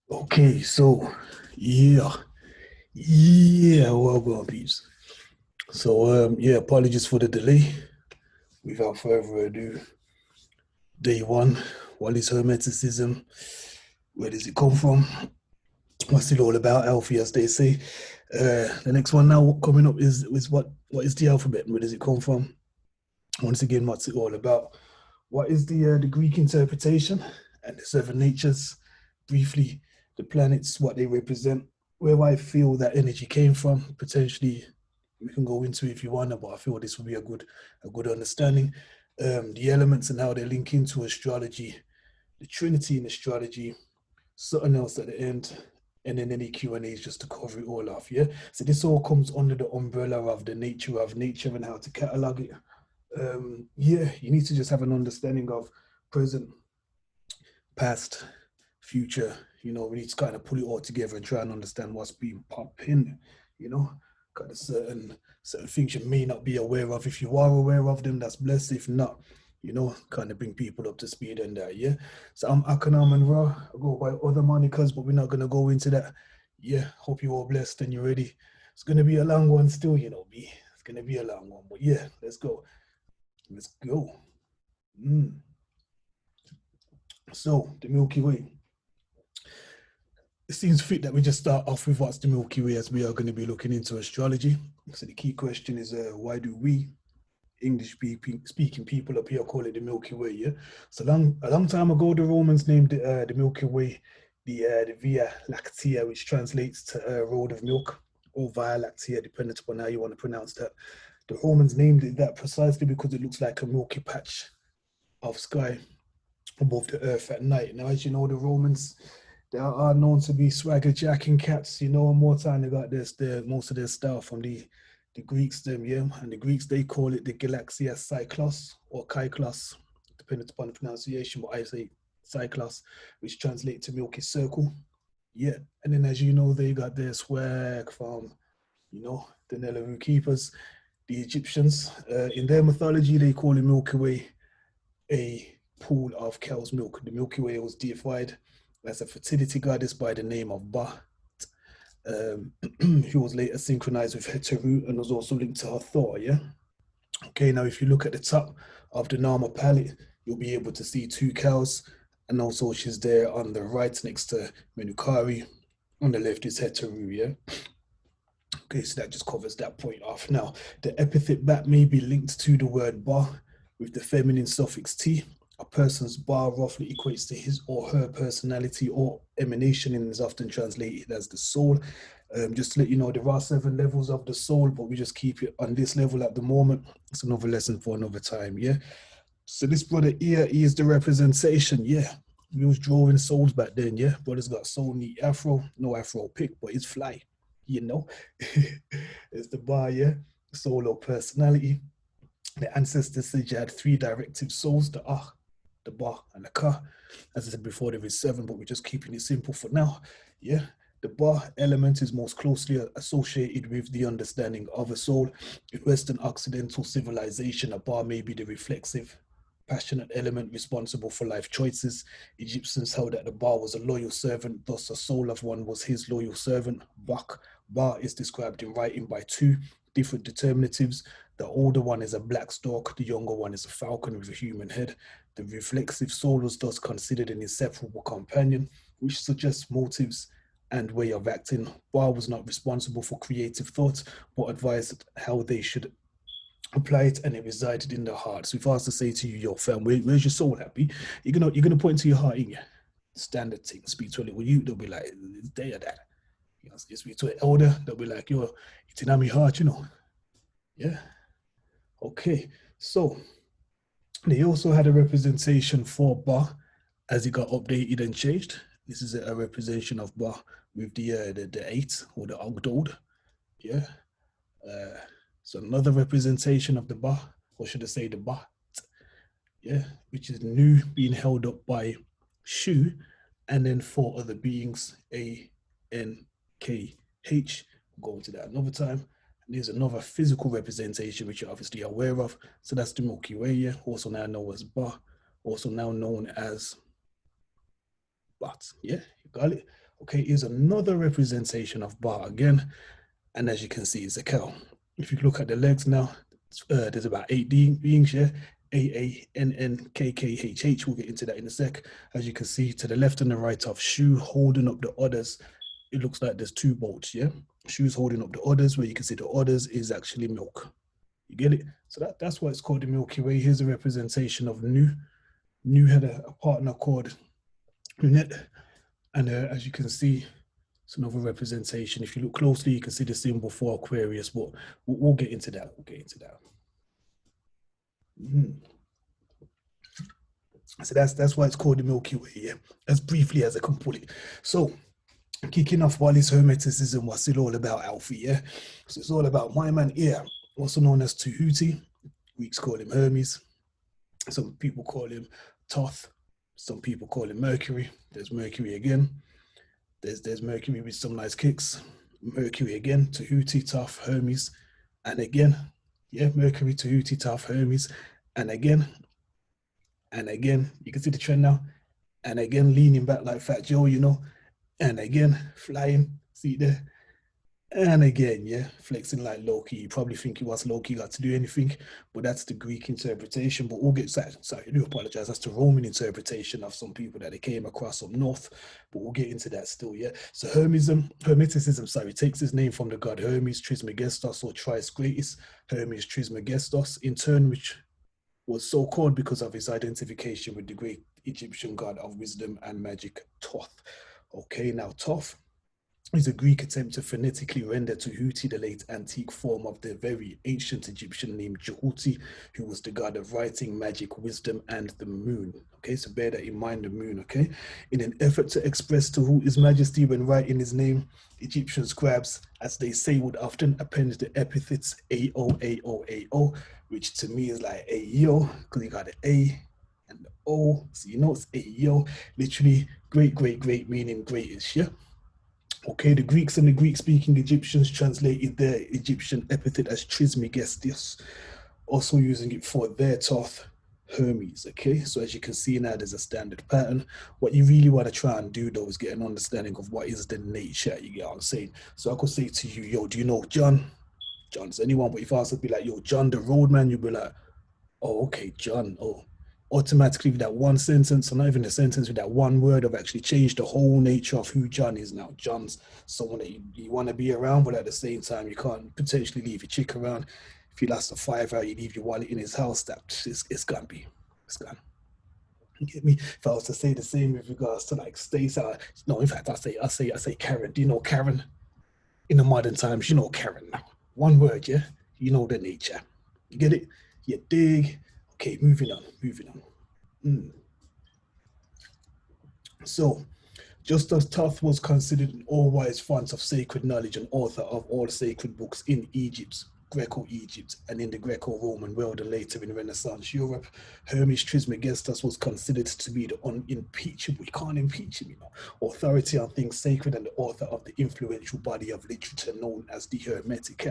Okay, so yeah, well, well, peeps. So yeah, apologies for the delay. Without further ado, day one, what is Hermeticism? Where does it come from? What's it all about? Alfie, as they say. The next one now coming up is what is the alphabet and where does it come from? Once again, what's it all about? What is the Greek interpretation and the seven natures? Briefly, the planets, what they represent, where I feel that energy came from. Potentially, we can go into it if you want, but I feel this will be a good understanding. The elements and how they link into astrology, the Trinity in astrology, something else at the end, and then any Q&As just to cover it all off. Yeah. So this all comes under the umbrella of the nature of nature and how to catalog it. Yeah, you need to just have an understanding of present, past, future. You know, we need to kind of pull it all together and try and understand what's being popped in. You know, kind of certain things you may not be aware of. If you are aware of them, that's blessed. If not, you know, kind of bring people up to speed and that. Yeah. So I'm Akanam and Ra. I go by other monikers, but we're not gonna go into that. Yeah. Hope you're all blessed and you're ready. It's gonna be a long one still, you know, B. It's gonna be a long one, but yeah, let's go. Let's go. Mm. So the Milky Way. It seems fit that we just start off with what's the Milky Way, as we are going to be looking into astrology. So the key question is, why do we English speaking people up here call it the Milky Way? Yeah. So a long time ago, the Romans named the Milky Way the Via Lactea, which translates to road of milk, or Via Lactea, depending upon how you want to pronounce that. The Romans named it that precisely because it looks like a milky patch of sky above the earth at night. Now, as you know, the Romans, they are known to be swagger jacking cats. You know, more time they got most of their stuff from the Greeks, them, yeah. And the Greeks, they call it the Galaxia Cyclos or Kyklos, depending upon the pronunciation, but I say Cyclos, which translates to Milky Circle. Yeah. And then, as you know, they got their swag from, you know, the Nelaru keepers, the Egyptians. In their mythology, they call the Milky Way a pool of cow's milk. The Milky Way was deified as a fertility goddess by the name of Ba, who was later synchronized with Heteru and was also linked to her Thor. Yeah. Okay. Now, if you look at the top of the Nama palette, you'll be able to see two cows, and also she's there on the right next to Menukari. On the left is Heteru. Yeah. Okay, so that just covers that point off. Now, the epithet bat may be linked to the word Ba with the feminine suffix T. A person's Ba roughly equates to his or her personality or emanation and is often translated as the soul. Just to let you know, there are 7 levels of the soul, but we just keep it on this level at the moment. It's another lesson for another time, yeah? So this brother here is the representation, yeah. We was drawing souls back then, yeah? Brother's got soul neat afro, no afro pick, but it's fly, you know? It's the Ba, yeah? Soul or personality. The ancestors said you had 3 directive souls, the Ah, the Ba, and the Ka. As I said before, there is 7, but we're just keeping it simple for now. Yeah, the Ba element is most closely associated with the understanding of a soul. In Western Occidental civilization, a Ba may be the reflexive passionate element responsible for life choices. Egyptians held that the Ba was a loyal servant, thus the soul of one was his loyal servant. Ba is described in writing by two different determinatives. The older one is a black stork, the younger one is a falcon with a human head. The reflexive soul was thus considered an inseparable companion, which suggests motives and way of acting. Ba was not responsible for creative thought, but advised how they should apply it, and it resided in the heart. So if I was to say to you, yo, fam, where's your soul happy? You're gonna point to your heart in you. Standard thing. Speak to a little you, they'll be like, it's day or that. You know, speak to an elder, they'll be like, yo, it's in my heart, you know. Yeah. Okay. So they also had a representation for Ba as it got updated and changed. This is a representation of Ba with the 8 or the Ogdod. Yeah. So another representation of the Ba, or should I say the Ba, yeah, which is Nu being held up by Shu, and then 4 other beings, A, N, K, H. We'll go into that another time. And there's another physical representation, which you're obviously aware of. So that's the Milky Way, yeah, also now known as Ba, also now known as Bat. Yeah, you got it. Okay, here's another representation of Ba again. And as you can see, it's a cow. If you look at the legs now, there's about 8 beings, yeah? AANNKKHH. We'll get into that in a sec. As you can see, to the left and the right of Shu holding up the others, it looks like there's 2 boats, yeah? Shu's holding up the others, where you can see the others is actually milk. You get it? So that's why it's called the Milky Way. Here's a representation of Nu. Nu had a partner called Lunet. And as you can see, it's another representation. If you look closely, you can see the symbol for Aquarius, but we'll get into that. We'll get into that. So that's why it's called the Milky Way, yeah? As briefly as I can put it. So, kicking off Wallis Hermeticism was still all about Alfie, yeah? So it's all about my man here, also known as Tahuti. Greeks call him Hermes. Some people call him Thoth. Some people call him Mercury. There's Mercury again. There's Mercury with some nice kicks. Mercury again, Tahuti, Thoth, Hermes. And again, yeah, Mercury, Tahuti, Thoth, Hermes. And again, you can see the trend now. And again, leaning back like Fat Joe, you know. And again, flying, see there. And again, yeah, flexing like Loki. You probably think it was Loki got to do anything, but that's the Greek interpretation. But we'll get that. Sorry, I do apologize. That's the Roman interpretation of some people that they came across up north. But we'll get into that still, yeah. So Hermeticism, sorry, takes its name from the god Hermes Trismegistos or Trisgratis, Hermes Trismegistos, in turn, which was so called because of his identification with the great Egyptian god of wisdom and magic, Thoth. Okay, now Thoth is a Greek attempt to phonetically render Tahuti, the late antique form of the very ancient Egyptian named Jehuti, who was the god of writing, magic, wisdom, and the moon. Okay, so bear that in mind, the moon, okay? In an effort to express His majesty when writing his name, Egyptian scribes, as they say, would often append the epithets A-O, A-O, A-O, which to me is like A-yo, because you got the A and the O, so you know it's A-yo, literally great, great, great, meaning greatest, yeah? Okay, the Greeks and the Greek-speaking Egyptians translated their Egyptian epithet as Trismegistos, also using it for their Thoth, Hermes. Okay, so as you can see now, there's a standard pattern. What you really want to try and do, though, is get an understanding of what is the nature, you get what I'm saying? So I could say to you, yo, do you know John? John's anyone, but if I was to be like, yo, John the roadman, you'd be like, oh, okay, John, oh. Automatically with that one sentence, or not even a sentence, with that one word, I've actually changed the whole nature of who John is now. John's someone that you want to be around, but at the same time, you can't potentially leave your chick around. If you lost a $5, you leave your wallet in his house, it's gonna be, it's gone. You get me? If I was to say the same with regards to like Stacey, no, in fact, I say Karen. Do you know Karen? In the modern times, you know Karen now. One word, yeah? You know the nature. You get it? You dig? Okay, moving on. So, just as Thoth was considered an all-wise font of sacred knowledge and author of all sacred books in Egypt, Greco-Egypt and in the Greco-Roman world and later in Renaissance Europe. Hermes Trismegistus was considered to be the unimpeachable, you can't impeach him, authority on things sacred and the author of the influential body of literature known as the Hermetic.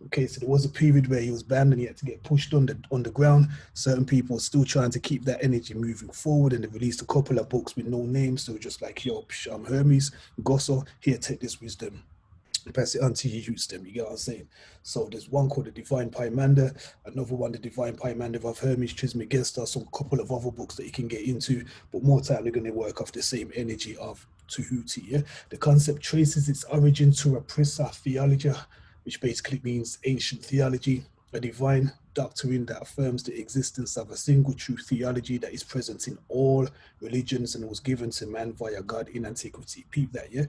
Okay, so there was a period where he was banned and he had to get pushed underground. Certain people were still trying to keep that energy moving forward, and they released a couple of books with no names. So just like, yo, I'm Hermes, Gosso, here, take this wisdom, pass it on to you, use them, you get what I'm saying? So there's one called the Divine Pymander, another one, the Divine Pymander of Hermes Trismegistus, some couple of other books that you can get into, but more time they're going to work off the same energy of Tahuti. Yeah, the concept traces its origin to a Prisa Theology, which basically means ancient theology, a divine doctrine that affirms the existence of a single true theology that is present in all religions and was given to man via God in antiquity. Peep that, yeah?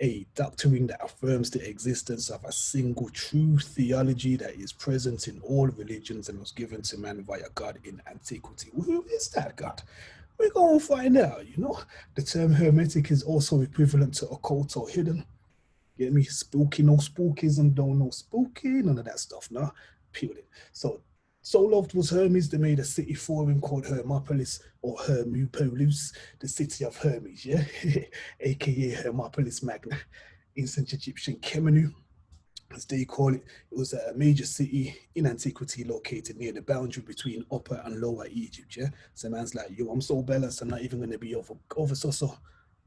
A doctrine that affirms the existence of a single true theology that is present in all religions and was given to man via God in antiquity. Who is that God? We're going to find out, The term hermetic is also equivalent to occult or hidden. Get me? Spooky, no spookism, don't know spooky, none of that stuff, no? Pure it. So loved was Hermes, they made a city for him called Hermopolis or Hermopolis, the city of Hermes, yeah? AKA Hermopolis Magna, ancient Egyptian Kemenu, as they call it. It was a major city in antiquity located near the boundary between Upper and Lower Egypt, yeah? So man's like, yo, I'm so balanced, I'm not even going to be over Soso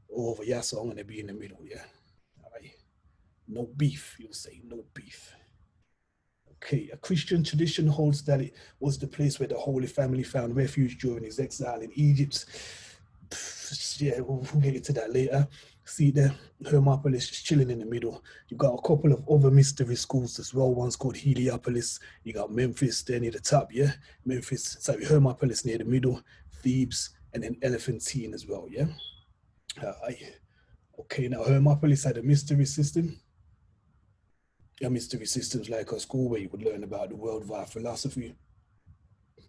or over Yasso, I'm going to be in the middle, yeah? All right. No beef, you'll say, no beef. Okay, a Christian tradition holds that it was the place where the Holy Family found refuge during his exile in Egypt. Yeah, we'll get into that later. See there, Hermopolis is chilling in the middle. You've got a couple of other mystery schools as well. One's called Heliopolis. You got Memphis there near the top, yeah? Memphis, sorry, Hermopolis near the middle, Thebes, and then Elephantine as well, yeah? Okay, now Hermopolis had a mystery system. Mystery systems like a school where you would learn about the world via philosophy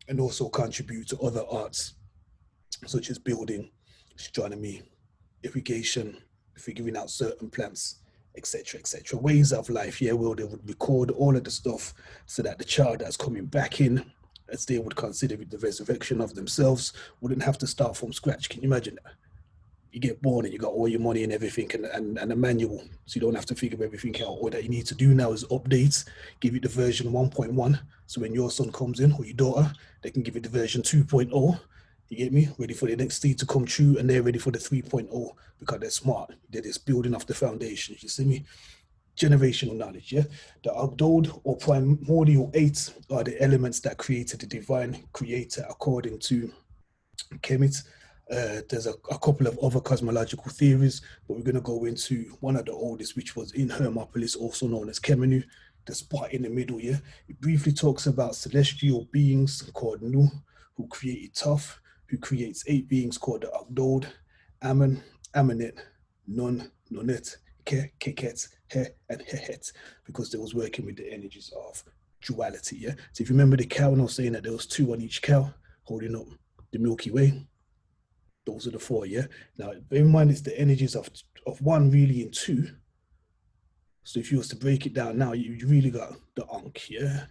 and also contribute to other arts such as building, astronomy, irrigation, figuring out certain plants, etc., etc. Ways of life, yeah, where they would record all of the stuff so that the child that's coming back in, as they would consider it the resurrection of themselves, wouldn't have to start from scratch. Can you imagine that? You get born and you got all your money and everything and a manual, so you don't have to figure everything out. All that you need to do now is update, give it the version 1.1, so when your son comes in or your daughter, they can give it the version 2.0. You get me? Ready for the next stage to come true, and they're ready for the 3.0 because they're smart. They're just building off the foundations. You see me? Generational knowledge, yeah? The Abdode or primordial eight are the elements that created the divine creator according to Kemet. There's a couple of other cosmological theories, but we're going to go into one of the oldest, which was in Hermopolis, also known as Kemenu, the spot in the middle, yeah? It briefly talks about celestial beings called Nu, who created Toph, who creates 8 beings called the Abdode, Ammon, Ammonet, Nun, Nonet, Ke, Keket, He, and Hehet, because they was working with the energies of duality, yeah? So if you remember the cow, and I was saying that there was 2 on each cow holding up the Milky Way. Those are the 4, yeah? Now, bear in mind, it's the energies of 1 really in 2. So if you was to break it down now, you really got the Ankh, yeah?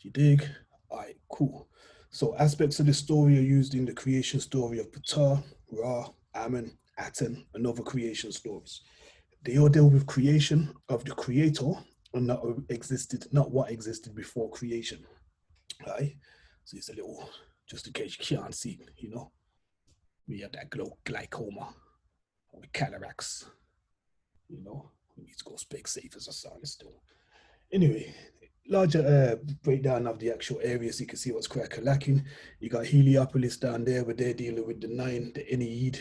You dig? All right, cool. So aspects of the story are used in the creation story of Ptah, Ra, Ammon, Aten, and other creation stories. They all deal with creation of the creator and not what existed before creation. All right? So it's a little, just in case you can't see, we have that glaucoma or cataracts, we need to go Specsavers or something still. Anyway, larger breakdown of the actual areas, you can see what's lacking. You got Heliopolis down there where they're dealing with the 9, the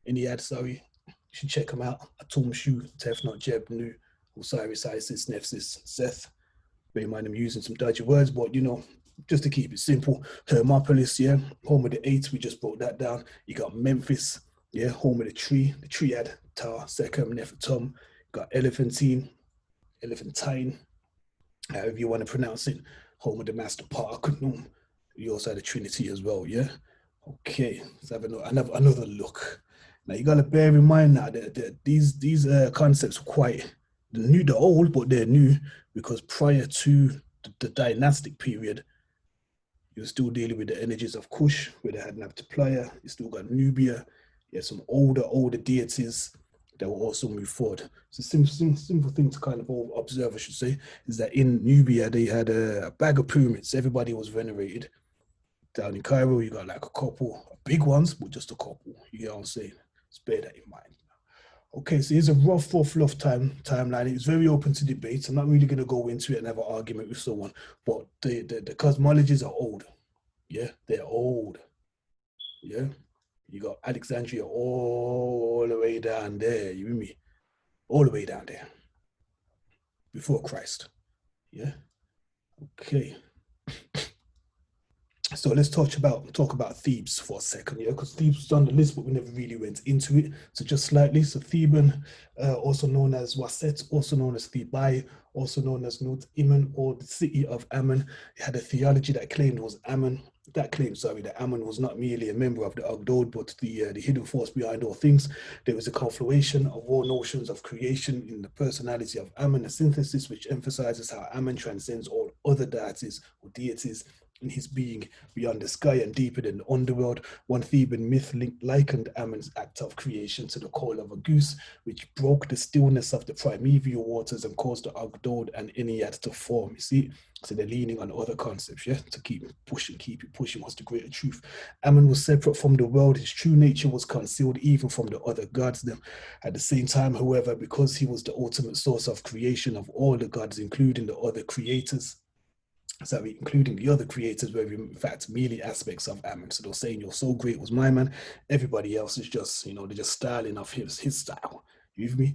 Ennead, sorry. You should check them out. Atum, Shu, Tefnut, Jeb, Nu, Osiris, Isis, Nephthys, Seth. Bear in mind I'm using some dodgy words, but just to keep it simple, Hermopolis, yeah, home of the 8, we just broke that down. You got Memphis, yeah, home of the triad, Ptah, Sekhem, Nefertum. You got Elephantine, however you want to pronounce it, home of the master Parachnum. You also had the Trinity as well, yeah? Okay, let's have another look. Now you got to bear in mind now that these concepts are quite they're old, but they're new because prior to the dynastic period, you're still dealing with the energies of Kush, where they had Nabtaplaya. You still got Nubia. You had some older deities that will also move forward. So simple thing to kind of observe, I should say, is that in Nubia they had a bag of pyramids. Everybody was venerated. Down in Cairo, you got like a couple, big ones, but just a couple. You get what I'm saying? Let's bear that in mind. Okay, so here's a rough timeline. It's very open to debate. I'm not really going to go into it and have an argument with someone, but the cosmologies are old. Yeah, they're old. Yeah, you got Alexandria all the way down there. You with me? All the way down there before Christ. Yeah. Okay. So let's talk about Thebes for a second, yeah, because Thebes was on the list, but we never really went into it. So just slightly, so Theban, also known as Waset, also known as Thebai, also known as Nut Iman, or the city of Ammon. It had a theology that claimed that Ammon was not merely a member of the Agdod, but the hidden force behind all things. There was a confluation of all notions of creation in the personality of Ammon, a synthesis which emphasizes how Ammon transcends all other deities in his being beyond the sky and deeper than the underworld. One Theban myth likened Ammon's act of creation to the call of a goose, which broke the stillness of the primeval waters and caused the Agdod and Ennead to form. You see, so they're leaning on other concepts, yeah, to keep it pushing. What's the greater truth? Ammon was separate from the world. His true nature was concealed even from the other gods. Them at the same time, however, because he was the ultimate source of creation of all the gods, including the other creators, including the other creators, were in fact merely aspects of Ammon. So they're saying you're so great was my man. Everybody else is just, they're just styling off his style. You with me?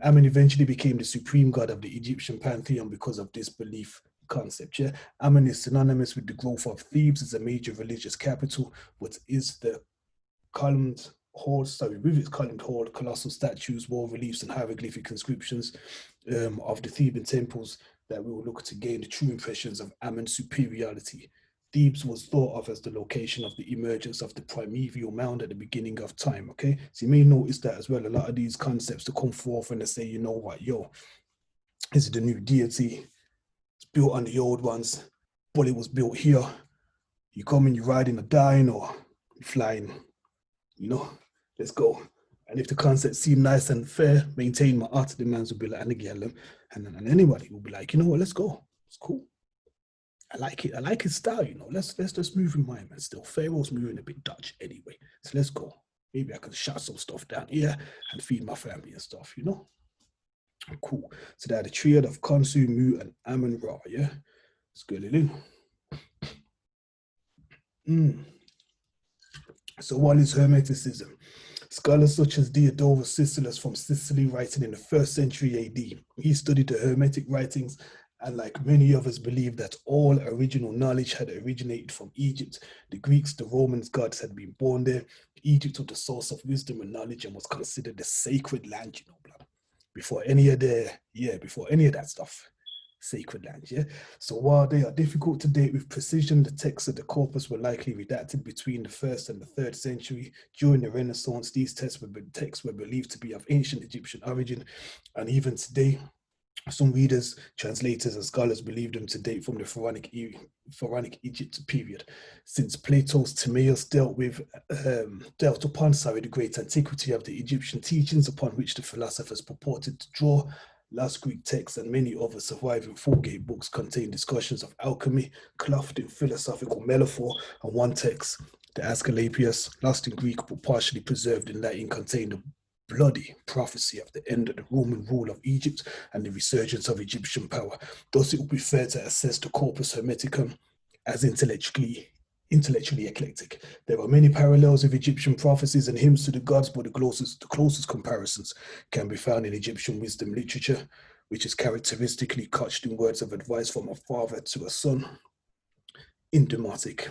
Ammon eventually became the supreme god of the Egyptian pantheon because of this belief concept. Yeah, Ammon is synonymous with the growth of Thebes as a major religious capital, but is the columned hall, with its columned hall, colossal statues, wall reliefs, and hieroglyphic inscriptions of the Theban temples that we will look to gain the true impressions of Ammon's superiority. Thebes was thought of as the location of the emergence of the primeval mound at the beginning of time, okay? So you may notice that as well, a lot of these concepts to come forth and they say, you know what, this is the new deity, it's built on the old ones, but it was built here. You come and you ride in a dine or flying, let's go. And if the concept seemed nice and fair, maintain my art, the man's will be like, and anybody will be like, you know what, let's go. It's cool. I like it. I like his style, Let's just move in my man still. Pharaoh's moving a bit Dutch anyway. So let's go. Maybe I can shut some stuff down here and feed my family and stuff, Cool. So they had a triad of Khonsu, Mu, and Amun Ra, yeah? Let's go, Lily. So what is Hermeticism? Scholars such as Diodorus Siculus from Sicily, writing in the 1st century AD, he studied the Hermetic writings and, like many others, believed that all original knowledge had originated from Egypt. The Greeks, the Romans, gods had been born there. Egypt was the source of wisdom and knowledge and was considered the sacred land, before any of that stuff. Sacred land, yeah? So while they are difficult to date with precision, the texts of the corpus were likely redacted between the 1st and the 3rd century. During the Renaissance, these texts were believed to be of ancient Egyptian origin, and even today, some readers, translators, and scholars believe them to date from the Pharaonic Egypt period, since Plato's Timaeus dealt upon the great antiquity of the Egyptian teachings upon which the philosophers purported to draw. Last Greek texts and many other surviving Fulgate books contain discussions of alchemy, clothed in philosophical metaphor, and one text, the Asclepius, lost in Greek but partially preserved in Latin, contained a bloody prophecy of the end of the Roman rule of Egypt and the resurgence of Egyptian power. Thus, it would be fair to assess the Corpus Hermeticum as intellectually eclectic. There are many parallels of Egyptian prophecies and hymns to the gods, but the closest comparisons can be found in Egyptian wisdom literature, which is characteristically couched in words of advice from a father to a son. In Demotic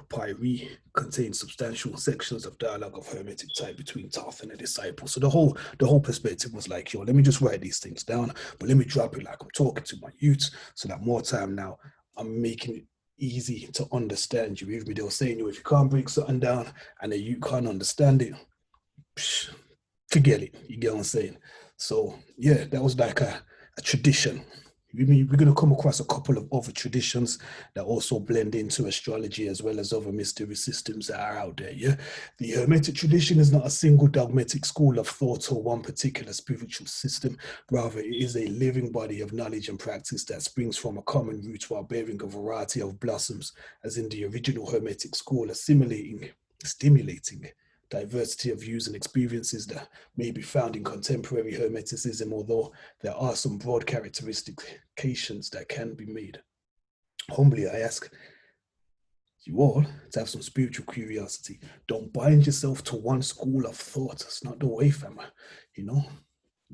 papyri contain substantial sections of dialogue of Hermetic type between Thoth and a disciple. So the whole perspective was like, let me just write these things down, but let me drop it like I'm talking to my youths, so that more time now I'm making it easy to understand. You with me? They were saying, if you can't break something down and then you can't understand it, forget it. You get what I'm saying? So yeah, that was like a tradition. We're going to come across a couple of other traditions that also blend into astrology as well as other mystery systems that are out there. Yeah, the Hermetic tradition is not a single dogmatic school of thought or one particular spiritual system. Rather, it is a living body of knowledge and practice that springs from a common root while bearing a variety of blossoms, as in the original Hermetic school, stimulating diversity of views and experiences that may be found in contemporary Hermeticism, although there are some broad characteristications that can be made. Humbly, I ask you all to have some spiritual curiosity. Don't bind yourself to one school of thought. It's not the way, fam. You know,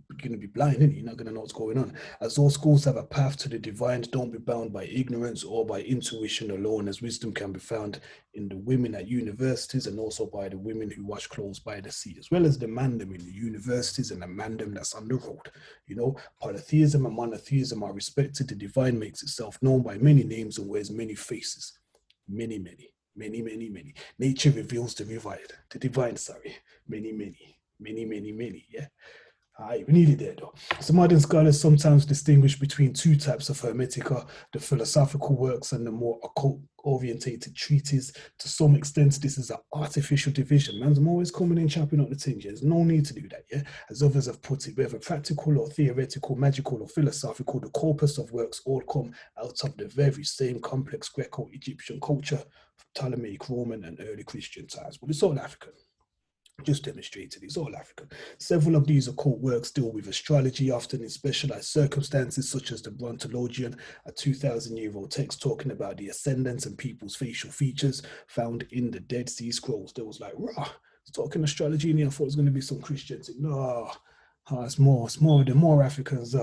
you're going to be blind, and you're not going to know what's going on. As all schools have a path to the divine, don't be bound by ignorance or by intuition alone, as wisdom can be found in the women at universities and also by the women who wash clothes by the sea, as well as the mandem in the universities and the mandem that's on the road. You know, polytheism and monotheism are respected. The divine makes itself known by many names and wears many faces. Many. Nature reveals the divine, many, yeah. We needed there though. So modern scholars sometimes distinguish between two types of Hermetica, the philosophical works and the more occult-orientated treatises. To some extent, this is an artificial division. Man's always coming in chopping up the things. There's no need to do that, yeah? As others have put it, whether practical or theoretical, magical or philosophical, the corpus of works all come out of the very same complex Greco-Egyptian culture, Ptolemaic, Roman and early Christian times. But it's all African. Just demonstrated, it's all African. Several of these occult works deal with astrology, often in specialized circumstances, such as the Brontologion, a 2,000-year-old text talking about the ascendants and people's facial features found in the Dead Sea Scrolls. There was like, rah, it's talking astrology, and I thought it was going to be some Christians. No, it's more Africans.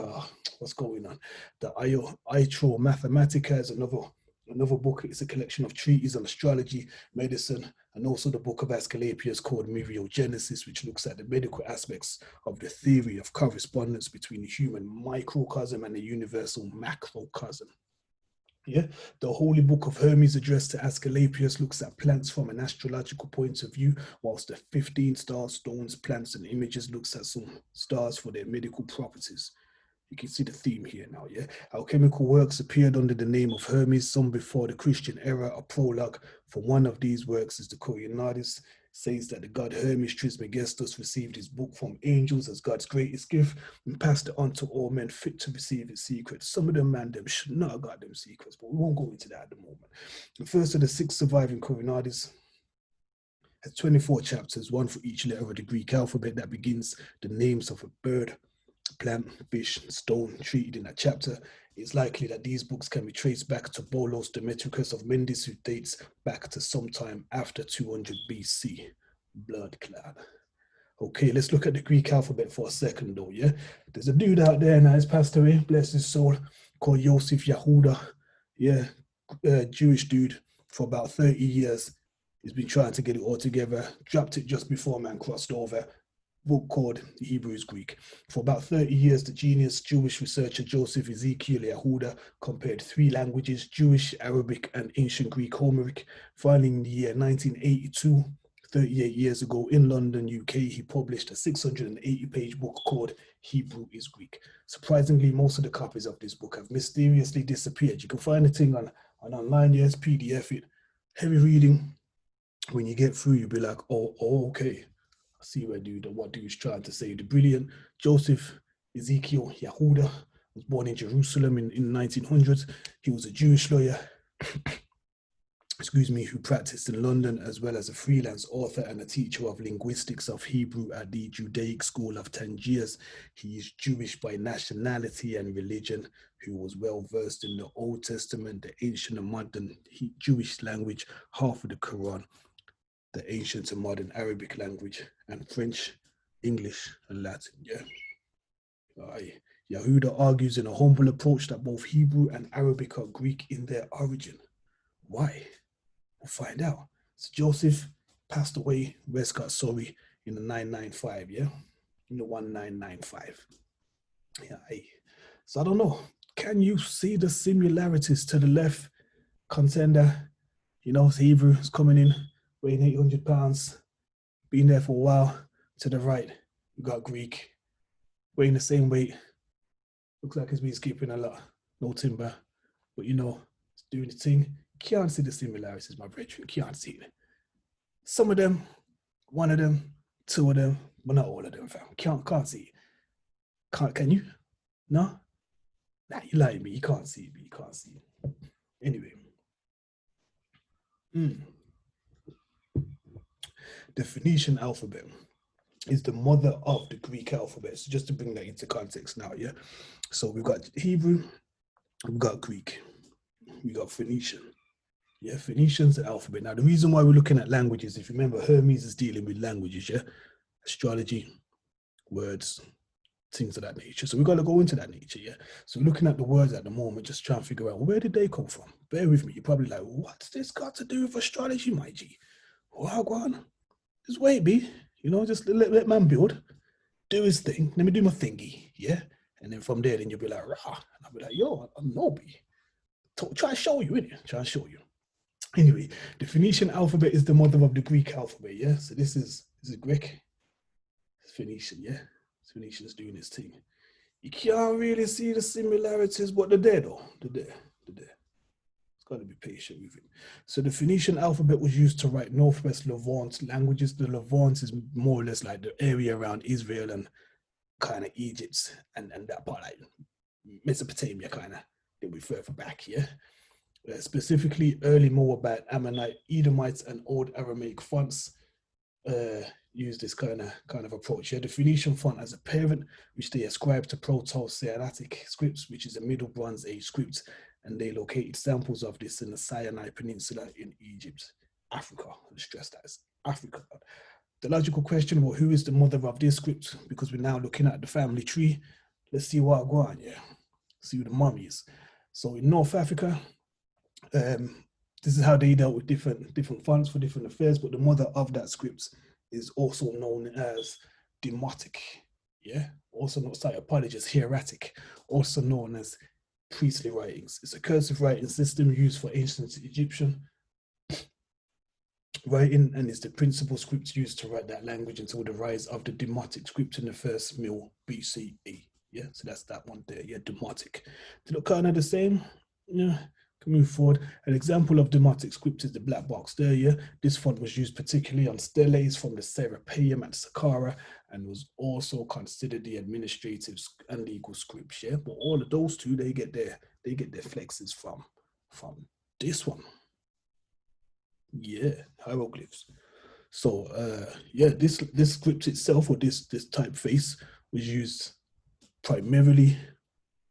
What's going on? The Itro Mathematica is another book. It's a collection of treatises on astrology, medicine, and also the book of Asclepius called Myriagenesis, which looks at the medical aspects of the theory of correspondence between the human microcosm and the universal macrocosm. Yeah, the Holy Book of Hermes addressed to Asclepius looks at plants from an astrological point of view, whilst the 15 star stones, plants, and images looks at some stars for their medical properties. You can see the theme here now, yeah? Alchemical works appeared under the name of Hermes, some before the Christian era. A prologue for one of these works is the Coriolanus, says that the god Hermes Trismegistus received his book from angels as God's greatest gift and passed it on to all men fit to receive his secrets. Some of them, man, them should not have got them secrets, but we won't go into that at the moment. The first of the 6 surviving Coriolanus has 24 chapters, one for each letter of the Greek alphabet that begins the names of a bird, plant, fish, stone treated in that chapter. It's likely that these books can be traced back to Bolos Demetricus of Mendes, who dates back to sometime after 200 BC. Blood clot. Okay, let's look at the Greek alphabet for a second though, yeah? There's a dude out there now, he's passed away, bless his soul, called Yosef Yahuda. Yeah, Jewish dude for about 30 years. He's been trying to get it all together, dropped it just before man crossed over. Book called Hebrews Greek. For about 30 years, the genius Jewish researcher Joseph Ezekiel Yahuda compared 3 languages, Jewish, Arabic, and ancient Greek Homeric. Finally, in the year 1982, 38 years ago, in London, UK, he published a 680-page book called Hebrew is Greek. Surprisingly, most of the copies of this book have mysteriously disappeared. You can find the thing on online, yes, PDF it. Heavy reading. When you get through, you'll be like, oh okay. See what dude's trying to say. The brilliant Joseph Ezekiel Yahuda was born in Jerusalem in the 1900s. He was a Jewish lawyer, who practiced in London, as well as a freelance author and a teacher of linguistics of Hebrew at the Judaic School of Tangiers. He is Jewish by nationality and religion, who was well versed in the Old Testament, the ancient and modern Jewish language, half of the Quran, the ancient and modern Arabic language, and French, English, and Latin, yeah. Yahuda argues in a humble approach that both Hebrew and Arabic are Greek in their origin. Why? We'll find out. So Joseph passed away, rest God sorry, in the 995, yeah? In the 1995. Yeah, so I don't know. Can you see the similarities to the left contender? You know, Hebrew is coming in, weighing 800 pounds, been there for a while. To the right, We got Greek, weighing the same weight. Looks like it's been skipping a lot. No timber, but you know, it's doing the thing. Can't see the similarities, my brethren. Can't see it. Some of them, one of them, two of them, but not all of them, fam. Can't see it. Can you? No? Nah, you lie to me. You can't see it, but you can't see it. Anyway. The Phoenician alphabet is the mother of the Greek alphabet. So just to bring that into context now, yeah? So we've got Hebrew, we've got Greek, we got Phoenician. Yeah, Phoenician's the alphabet. Now, the reason why we're looking at languages, if you remember, Hermes is dealing with languages, yeah? Astrology, words, things of that nature. So we've got to go into that nature, yeah? So we're looking at the words at the moment, just trying to figure out, where did they come from? Bear with me. You're probably like, what's this got to do with astrology, my G? Well, go on. Just wait, B. You know, just let man build, do his thing. Let me do my thingy, yeah? And then from there, then you'll be like, rah. And I'll be like, yo, I'm no B. Try to show you, innit? Try to show you. Anyway, the Phoenician alphabet is the mother of the Greek alphabet, yeah? So this is Greek, it's Phoenician, yeah? Phoenician's doing its thing. You can't really see the similarities, but they're there though. They're there. It's got to be patient with it. So the Phoenician alphabet was used to write Northwest Levant languages. The Levant is more or less like the area around Israel and kind of Egypt and that part, like Mesopotamia, kind of, they'll be further back, yeah? Specifically, early Moabite, Ammonite, Edomites, and Old Aramaic fonts use this kind of approach. Yeah, the Phoenician font as a parent, which they ascribe to Proto-Sinaitic scripts, which is a Middle Bronze Age script, and they located samples of this in the Sinai Peninsula in Egypt, Africa. I'll stress that it's Africa. The logical question, well, who is the mother of this script? Because we're now looking at the family tree. Let's see what go on. Yeah, see who the mom is. So in North Africa, this is how they dealt with different fonts for different affairs, but the mother of that script is also known as Demotic, yeah? Also known, sorry, apologies, hieratic, also known as priestly writings. It's a cursive writing system used for ancient Egyptian writing, and is the principal script used to write that language until the rise of the Demotic script in the first mill BCE. Yeah, so that's that one there, yeah, Demotic. They look kind of the same, yeah. Move forward. An example of Demotic script is the black box there, yeah? This font was used particularly on steles from the Serapeum at Saqqara and was also considered the administrative and legal scripts, yeah? But all of those two, they get their flexes from this one. Yeah, hieroglyphs. So yeah, this script itself, or this typeface, was used primarily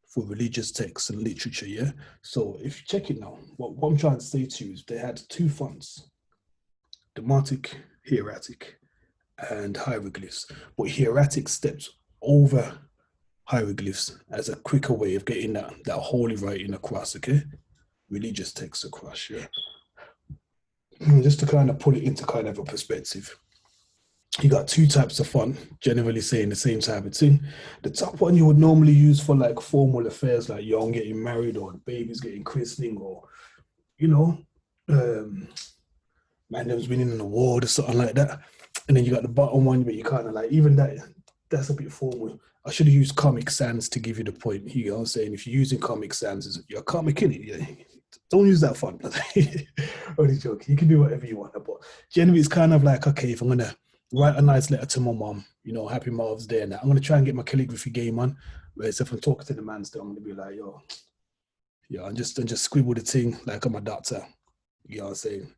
for religious texts and literature, yeah? So if you check it now, what I'm trying to say to you is they had two fonts, Demotic, hieratic, and hieroglyphs. But hieratic steps over hieroglyphs as a quicker way of getting that holy writing across, okay? Religious texts across, yeah? Just to kind of put it into kind of a perspective. You got two types of font, generally saying the same type of thing. The top one you would normally use for like formal affairs, like young getting married or babies getting christening, or, you know, man that was winning an award or something like that. And then you got the bottom one, but you kind of like, even that's a bit formal. I should have used Comic Sans to give you the point. You know what I'm saying? If you're using Comic Sans, you're a comic in it. Yeah. Don't use that font. Only joking. You can do whatever you want. But generally, it's kind of like, okay, if I'm going to write a nice letter to my mom, you know, happy Mother's Day and that, I'm going to try and get my calligraphy game on. Whereas if I'm talking to the man still, I'm going to be like, yo, yeah, and just scribble the thing like I'm a doctor. You know what I'm saying?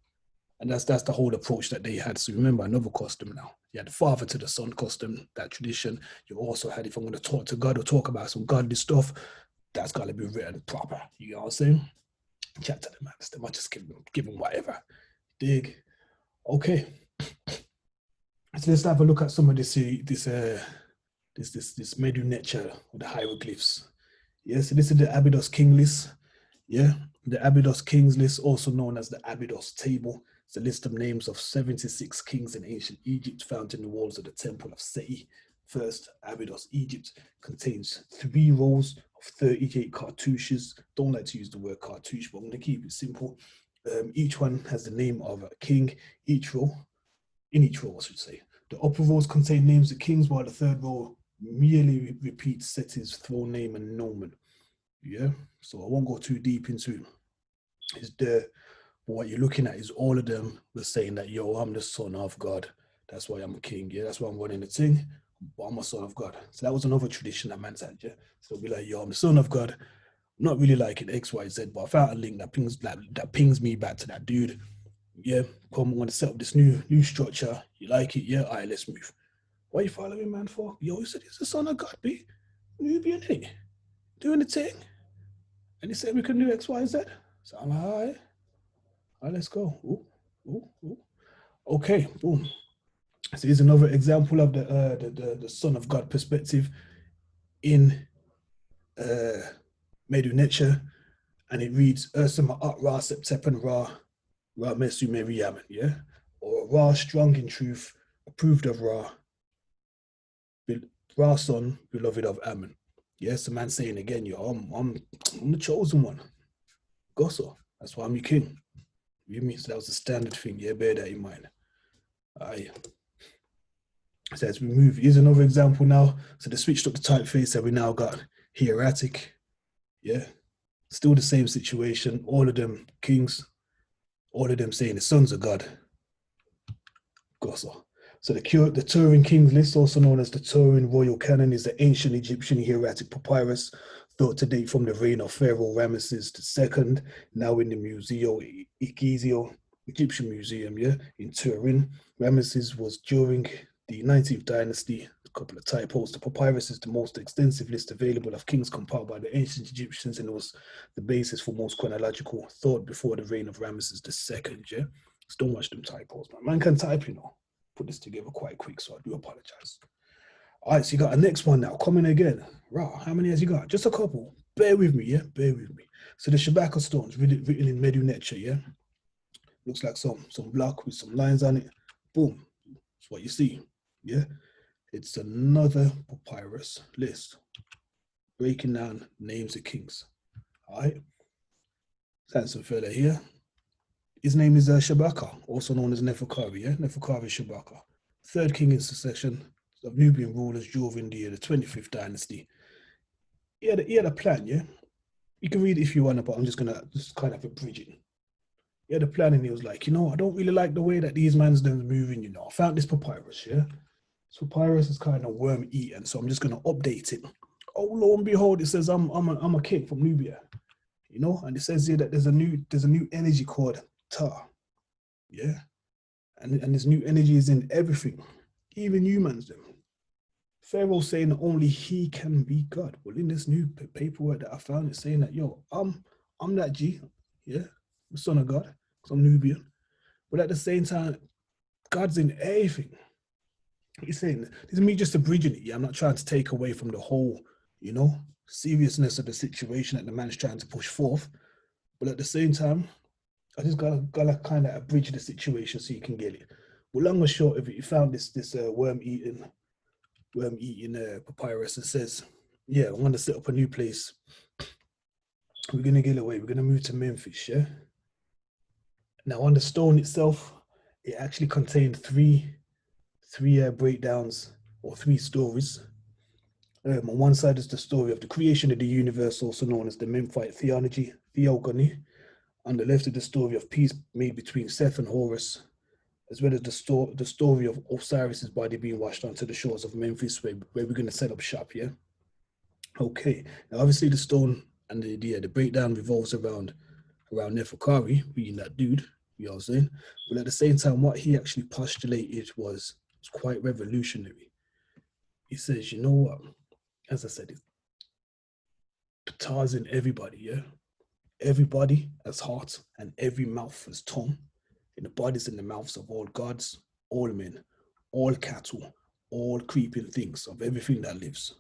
And that's the whole approach that they had. So remember, another custom now. You had the father to the son custom, that tradition. You also had, if I'm going to talk to God or talk about some godly stuff, that's got to be written proper. You know what I'm saying? Chat to the man. They might just give them whatever. Dig. Okay. So let's have a look at some of this Medu nature with the hieroglyphs. Yeah, so this is the Abydos King list. Yeah, the Abydos Kings list, also known as the Abydos Table. It's a list of names of 76 kings in ancient Egypt found in the walls of the Temple of Seti. First, Abydos Egypt contains 3 rows of 38 cartouches. Don't like to use the word cartouche, but I'm going to keep it simple. Each one has the name of a king. In each row, I should say, The upper rows contain names of kings, while the third row merely repeats Seti's throne name and nomen. Yeah, so I won't go too deep into is there. But what you're looking at is all of them were saying that, yo, I'm the son of God. That's why I'm a king. Yeah, that's why I'm running the thing. But I'm a son of God. So that was another tradition that man's had. Yeah, so they'll be like, yo, I'm the son of God. I'm not really liking X, Y, Z, but I found a link that pings me back to that dude. Yeah, come, I'm gonna set up this new structure. You like it? Yeah, all right, let's move. What are you following, man, for? Yo, he said he's the son of God, B. Nubian, innit? Doing the thing. And he said we can do X, Y, Z. So I'm like, all right, let's go. Ooh, ooh, ooh. Okay, boom. So here's another example of the son of God perspective in Medu Necha, and it reads Ursama At Ra Septepan Ra Ra Mesu Meriaman, yeah? Or Ra strong in truth, approved of Ra, Ra son, beloved of Ammon. Yes, the man saying again, yo, I'm the chosen one. Gosso. That's why I'm your king. You mean? So that was the standard thing. Yeah, bear that in mind. Aye. So as we move, here's another example now. So they switched up the typeface and we now got hieratic. Yeah. Still the same situation. All of them kings, all of them saying the sons of God. Gosso. So the Turin Kings list, also known as the Turin Royal Canon, is the ancient Egyptian hieratic papyrus thought to date from the reign of Pharaoh Ramesses II, now in the Museo Egizio Egyptian Museum, yeah, in Turin. Ramesses was during the 19th dynasty. A couple of typos. The papyrus is the most extensive list available of kings compiled by the ancient Egyptians, and it was the basis for most chronological thought before the reign of Ramesses II, yeah. Just don't watch them typos, man. Man can type, you know. Put this together quite quick, so I do apologize. All right, so you got a next one now coming again. Right, how many has you got? Just a couple. Bear with me, yeah, bear with me. So the Shabaka stones written in Medu Necha, yeah. Looks like some block with some lines on it. Boom, that's what you see, yeah. It's another papyrus list breaking down names of kings. All right, handsome fella here. His name is Shabaka, also known as Neferkari, yeah? Neferkari Shabaka. Third king in succession of Nubian rulers during the 25th dynasty. He had a plan, yeah? You can read it if you want, but I'm just gonna just kind of abridge it. He had a plan and he was like, you know, I don't really like the way that these man's done moving, you know. I found this papyrus, yeah? This papyrus is kind of worm eaten, so I'm just gonna update it. Oh, lo and behold, it says I'm a king from Nubia, you know, and it says here that there's a new energy called Ta. Yeah. And this new energy is in everything, even humans. Them. Pharaoh saying that only he can be God. Well, in this new paperwork that I found, it's saying that, yo, I'm that G, yeah, the son of God, because I'm Nubian. But at the same time, God's in everything. He's saying, this is me just abridging it. Yeah, I'm not trying to take away from the whole, you know, seriousness of the situation that the man's trying to push forth. But at the same time, I just gotta kind of abridge the situation so you can get it. Well, long or short of it, you found this worm eating papyrus. It says, yeah, I'm gonna set up a new place. We're gonna get away. We're gonna move to Memphis. Yeah. Now on the stone itself, it actually contained three breakdowns or three stories. On one side is the story of the creation of the universe, also known as the Memphite Theology, Theogony. On the left is the story of peace made between Seth and Horus, as well as the story of Osiris's body being washed onto the shores of Memphis, where we're going to set up shop, yeah? Okay, now obviously the stone and the breakdown revolves around Neferkari, being that dude, you know what I'm saying? But at the same time, what he actually postulated was quite revolutionary. He says, you know what, as I said, Ptah's in everybody, yeah? Everybody has heart and every mouth has tongue. In the bodies and the mouths of all gods, all men, all cattle, all creeping things, of everything that lives.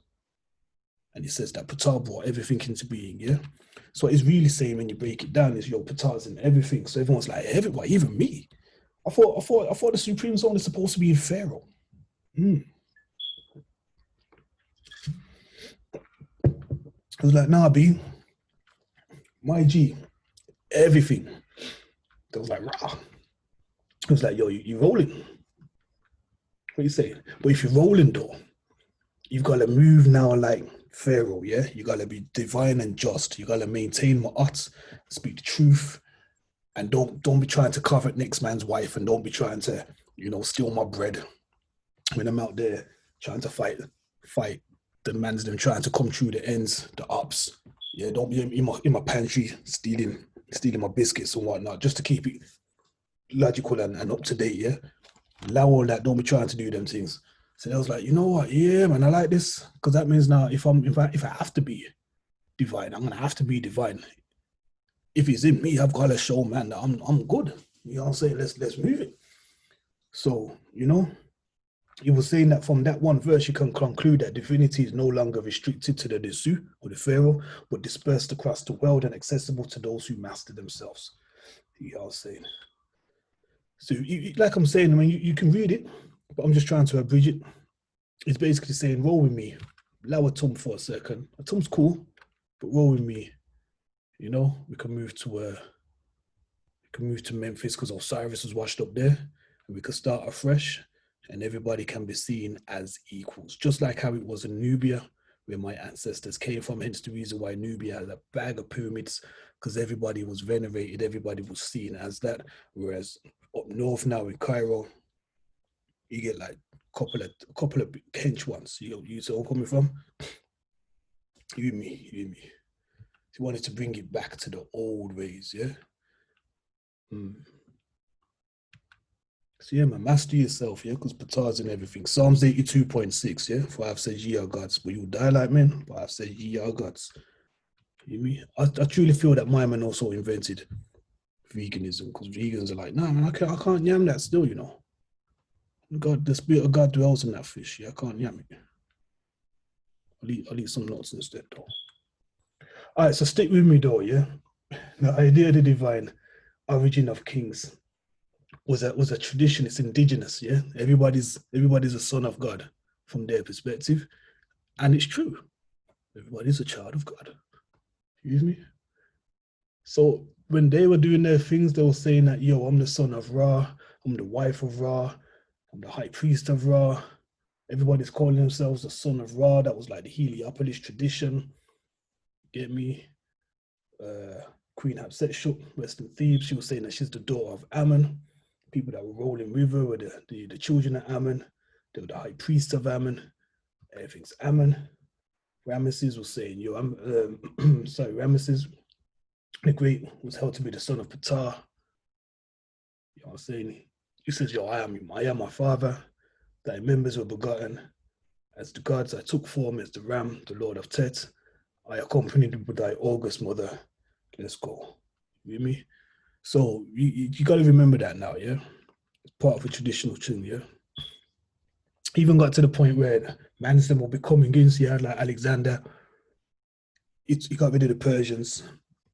And he says that Ptah brought everything into being, yeah? So what he's really saying when you break it down is, yo, Ptah's in everything. So everyone's like, everybody, even me. I thought the Supreme Zone is supposed to be in Pharaoh. I was like, nah, B, my G, everything. I was like, rah. I was like, yo, you rolling? What you saying? But if you're rolling though, you've got to move now like Pharaoh, yeah? You got to be divine and just. You got to maintain ma'at, speak the truth, and don't be trying to covet next man's wife, and don't be trying to, steal my bread when I'm out there trying to fight the man's them trying to come through the ends, the ups. Yeah, don't be in my pantry stealing my biscuits and whatnot, just to keep it logical and up to date, yeah? Allow all that, don't be trying to do them things. So I was like, you know what? Yeah, man, I like this. Because that means now if I have to be divine, I'm gonna have to be divine. If it's in me, I've got to show man that I'm good. You know what I'm saying? Let's move it. So, he was saying that from that one verse, you can conclude that divinity is no longer restricted to the Disu or the Pharaoh, but dispersed across the world and accessible to those who master themselves. You know what I'm saying? So, like I'm saying, I mean, you can read it, but I'm just trying to abridge it. It's basically saying, roll with me. Allow a Tum for a second. A Tum's cool, but roll with me. We can move to Memphis because Osiris was washed up there, and we could start afresh, and everybody can be seen as equals, just like how it was in Nubia, where my ancestors came from. Hence the reason why Nubia has a bag of pyramids, because everybody was venerated, everybody was seen as that. Whereas up north now in Cairo, you get like a couple of hench ones. You see where I'm coming from? You and me. He wanted to bring it back to the old ways, yeah? So yeah, man, master yourself, yeah, because Patar's in everything. Psalms 82.6, yeah? For I've said ye are gods, but you'll die like men, but I've said ye are gods. You mean? I truly feel that my man also invented veganism, because vegans are like, nah, man, I can't yam that still, God, the spirit of God dwells in that fish, yeah, I can't yam it. I'll eat some nuts instead, though. All right, so stick with me, though, yeah? The idea of the divine origin of kings was a tradition. It's indigenous, yeah. Everybody's a son of God from their perspective, and it's true. Everybody's a child of God. Excuse me. So when they were doing their things, they were saying that, yo, I'm the son of Ra, I'm the wife of Ra, I'm the high priest of Ra. Everybody's calling themselves the son of Ra. That was like the Heliopolis tradition. Get me? Queen Hatshepsut, Western Thebes, she was saying that she's the daughter of Ammon. People that were rolling with her were the children of Ammon. They were the high priests of Ammon. Everything's Ammon. Ramesses was saying, yo, Ramesses the Great was held to be the son of Ptah. You know what I'm saying? He says, yo, I am my father. Thy members were begotten as the gods. I took form as the Ram, the Lord of Tet. I accompanied with thy august mother. Let's go. You hear me? So you got to remember that now, yeah? It's part of a traditional thing, yeah? Even got to the point where man's them will be coming in, so you had like Alexander. He got rid of the Persians.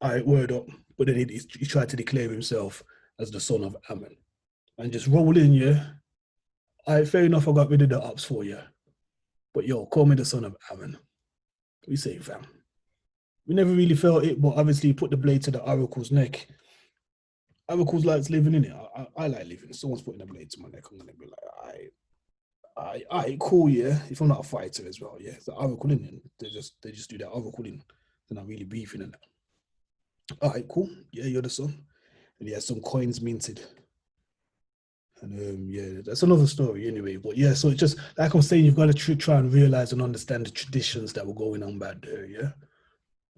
All right, word up. But then he tried to declare himself as the son of Ammon. And just roll in, yeah? All right, fair enough, I got rid of the ups for you. But yo, call me the son of Ammon. We say, fam. We never really felt it, but obviously he put the blade to the oracle's neck. Oracle's likes living in it. I like living. If someone's putting a blade to my neck, I'm gonna be like, all right, cool, yeah. If I'm not a fighter as well, yeah. It's the oracle in it. They just do that oracle in. They're not really beefing in that. All right, cool. Yeah, you're the son. And he has some coins minted. And yeah, that's another story anyway. But yeah, so it's just like I'm saying, you've got to try and realize and understand the traditions that were going on back there, yeah.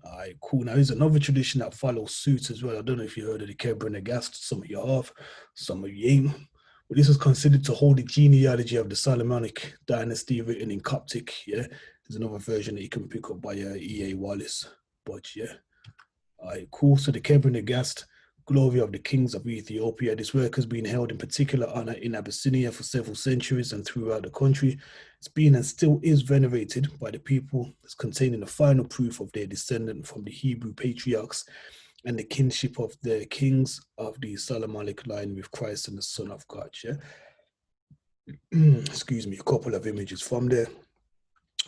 All right, cool. Now, there's another tradition that follows suit as well. I don't know if you heard of the Kebra Nagast. Some of you have, some of you ain't. But this is considered to hold the genealogy of the Solomonic dynasty written in Coptic. Yeah, there's another version that you can pick up by E.A. Wallace. But yeah, all right, cool. So the Kebra Nagast, glory of the kings of Ethiopia. This work has been held in particular honor in Abyssinia for several centuries and throughout the country. It's been and still is venerated by the people as containing the final proof of their descent from the Hebrew patriarchs and the kinship of the kings of the Solomonic line with Christ and the Son of God. Yeah. Excuse me, a couple of images from there.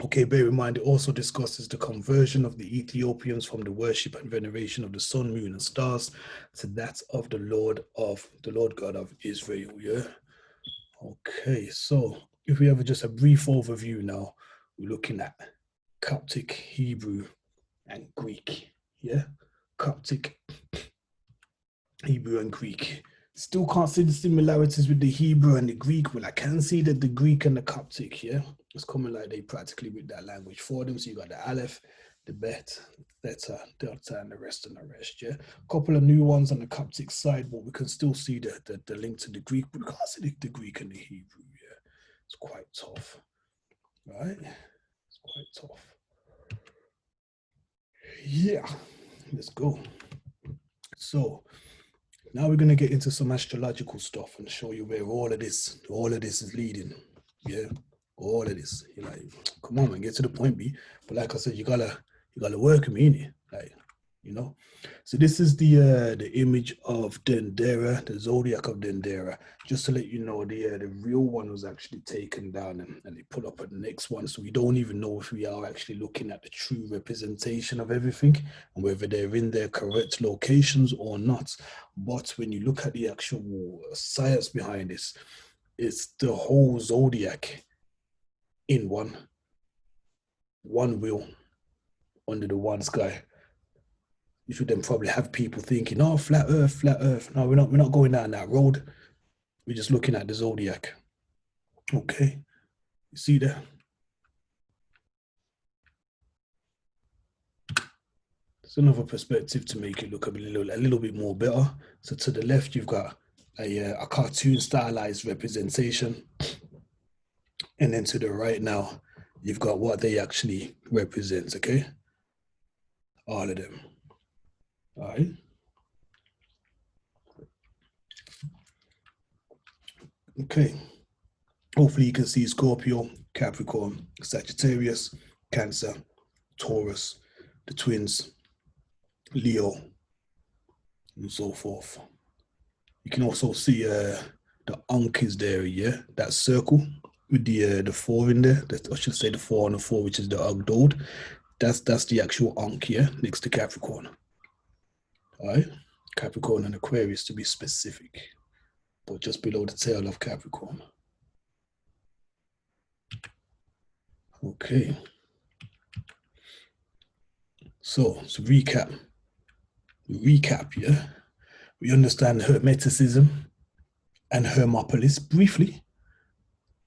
Okay, bear in mind, it also discusses the conversion of the Ethiopians from the worship and veneration of the sun, moon, and stars to that of the Lord God of Israel. Yeah. Okay, so if we have just a brief overview now, we're looking at Coptic, Hebrew, and Greek. Yeah, Coptic, Hebrew, and Greek. Still can't see the similarities with the Hebrew and the Greek. Well, I can see that the Greek and the Coptic, yeah, it's coming like they practically with that language for them. So you got the Aleph, the Bet, Theta, Delta, and the rest. Yeah. A couple of new ones on the Coptic side, but we can still see the link to the Greek, but we can't see the Greek and the Hebrew. Yeah, it's quite tough, right? It's quite tough. Yeah, let's go. So now we're going to get into some astrological stuff and show you where all of this is leading. Yeah, all of this. You're like, come on, man, get to the point, B. But like I said, you gotta work with me, innit? Like, you know. So this is the image of Dendera, the zodiac of Dendera. Just to let you know, the real one was actually taken down, and they put up a next one. So we don't even know if we are actually looking at the true representation of everything and whether they're in their correct locations or not. But when you look at the actual science behind this, it's the whole zodiac in one wheel under the one sky. You should then probably have people thinking, oh, flat earth, flat earth. No, we're not going down that road. We're just looking at the zodiac. Okay, you see there? It's another perspective to make it look a little bit more better. So to the left, you've got a cartoon stylized representation. And then to the right now, you've got what they actually represent, okay? All of them. All right. Okay. Hopefully you can see Scorpio, Capricorn, Sagittarius, Cancer, Taurus, the twins, Leo, and so forth. You can also see the Ankh is there, yeah? That circle with the 4 in there. I should say the 4 on the 4, which is the Agdod. That's the actual Ankh, yeah? Next to Capricorn. All right? Capricorn and Aquarius to be specific, but just below the tail of Capricorn. Okay. So recap, yeah? We understand Hermeticism and Hermopolis briefly.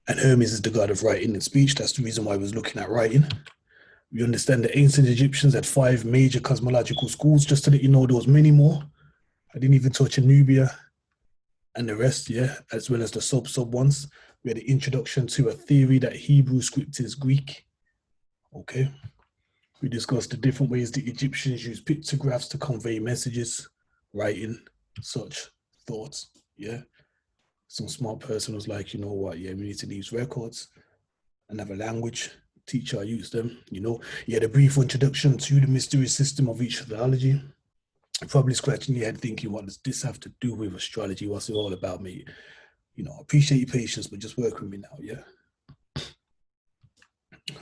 And Hermes is the god of writing and speech. That's the reason why I was looking at writing. We understand the ancient Egyptians had 5 major cosmological schools. Just to let you know, there was many more. I didn't even touch Nubia and the rest, yeah, as well as the sub ones. We had the introduction to a theory that Hebrew script is Greek. Okay. We discussed the different ways the Egyptians used pictographs to convey messages, writing, such thoughts, yeah. Some smart person was like, you know what, yeah, we need to use records and have a language, teach how to use them, you know. You had a brief introduction to the mystery system of each theology. Probably scratching your head thinking, what does this have to do with astrology? What's it all about, mate? You know, appreciate your patience, but just work with me now, yeah?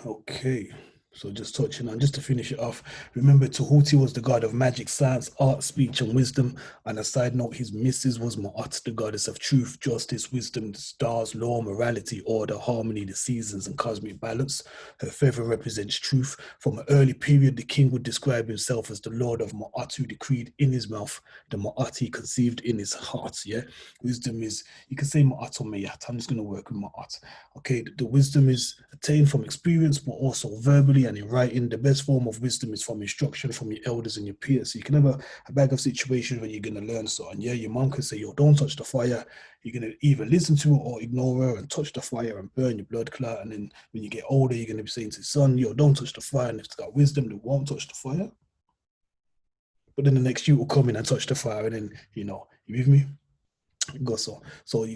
Okay. So just touching on, just to finish it off, remember Tahuti was the god of magic, science, art, speech, and wisdom. On a side note, his missus was Ma'at, the goddess of truth, justice, wisdom, the stars, law, morality, order, harmony, the seasons, and cosmic balance. Her feather represents truth. From an early period, the king would describe himself as the lord of Ma'at, who decreed in his mouth, the Ma'at he conceived in his heart, yeah? Wisdom is, you can say Ma'at or Mayat. I'm just going to work with Ma'at. Okay, the wisdom is attained from experience, but also verbally and in writing. The best form of wisdom is from instruction from your elders and your peers. So you can have a bag of situations where you're going to learn something. Yeah, your mom can say, yo, don't touch the fire. You're going to either listen to her or ignore her and touch the fire and burn your blood clot. And then when you get older, you're going to be saying to your son, yo, don't touch the fire. And if it's got wisdom, they won't touch the fire. But then the next you will come in and touch the fire. And then, you know, you with me? Go so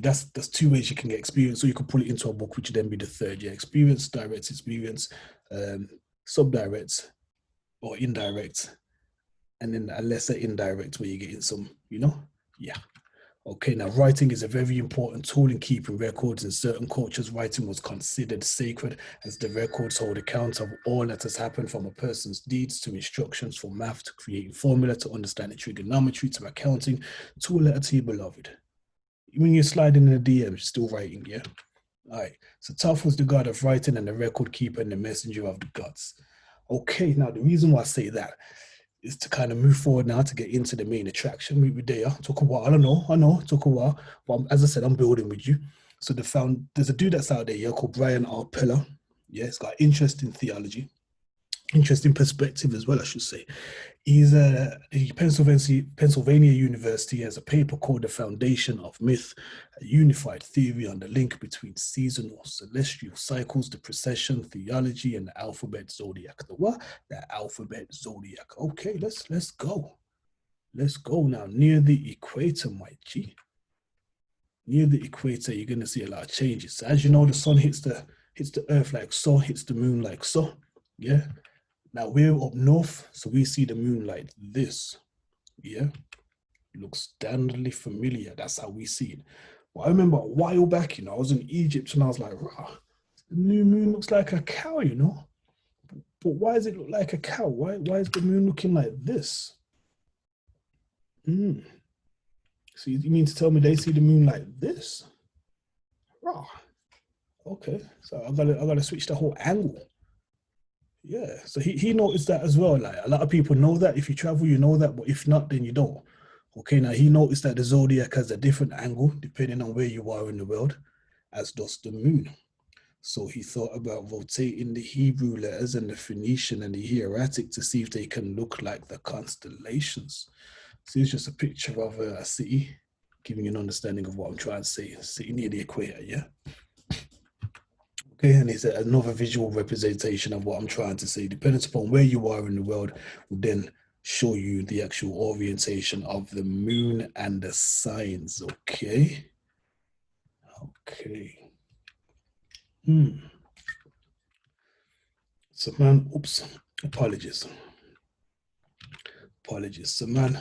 that's 2 ways you can get experience. So you can pull it into a book, which would then be the third. Yeah, experience, direct experience, subdirect or indirect, and then a lesser indirect where you're getting some, you know. Yeah. Okay, now writing is a very important tool in keeping records. In certain cultures, writing was considered sacred, as the records hold account of all that has happened, from a person's deeds to instructions for math to creating formula to understanding trigonometry to accounting to a letter to your beloved. When you're sliding in the DM, you're still writing, yeah? All right. So Thoth was the god of writing and the record keeper and the messenger of the gods. Okay, now the reason why I say that is to kind of move forward now to get into the main attraction. We there. Took a while. I know, it took a while. But as I said, I'm building with you. So there's a dude that's out there, yeah, called Brian R. Peller. Yeah, it's got interesting theology, interesting perspective as well, I should say. He's a Pennsylvania University has a paper called "The Foundation of Myth: A Unified Theory on the Link Between Seasonal Celestial Cycles, the Precession Theology, and the Alphabet Zodiac." The what? The Alphabet Zodiac. Okay, let's go. Let's go now. Near the equator, my G. Near the equator, you're gonna see a lot of changes. So as you know, the sun hits the earth like so, hits the moon like so. Yeah. Now we're up north, so we see the moon like this. Yeah, it looks standardly familiar. That's how we see it. But I remember a while back, I was in Egypt and I was like, rah, the new moon looks like a cow, But why does it look like a cow? Why is the moon looking like this? So you mean to tell me they see the moon like this? Rah. Okay, so I gotta switch the whole angle. Yeah, so he noticed that as well. Like a lot of people know that if you travel, you know that, but if not, then you don't. Okay, now he noticed that the zodiac has a different angle depending on where you are in the world, as does the moon. So he thought about rotating the Hebrew letters and the Phoenician and the hieratic to see if they can look like the constellations. So it's just a picture of a city, giving you an understanding of what I'm trying to say. A city near the equator, yeah. Okay, and it's another visual representation of what I'm trying to say. Depending upon where you are in the world, will then show you the actual orientation of the moon and the signs. Okay. Okay. So man, oops, apologies. So man,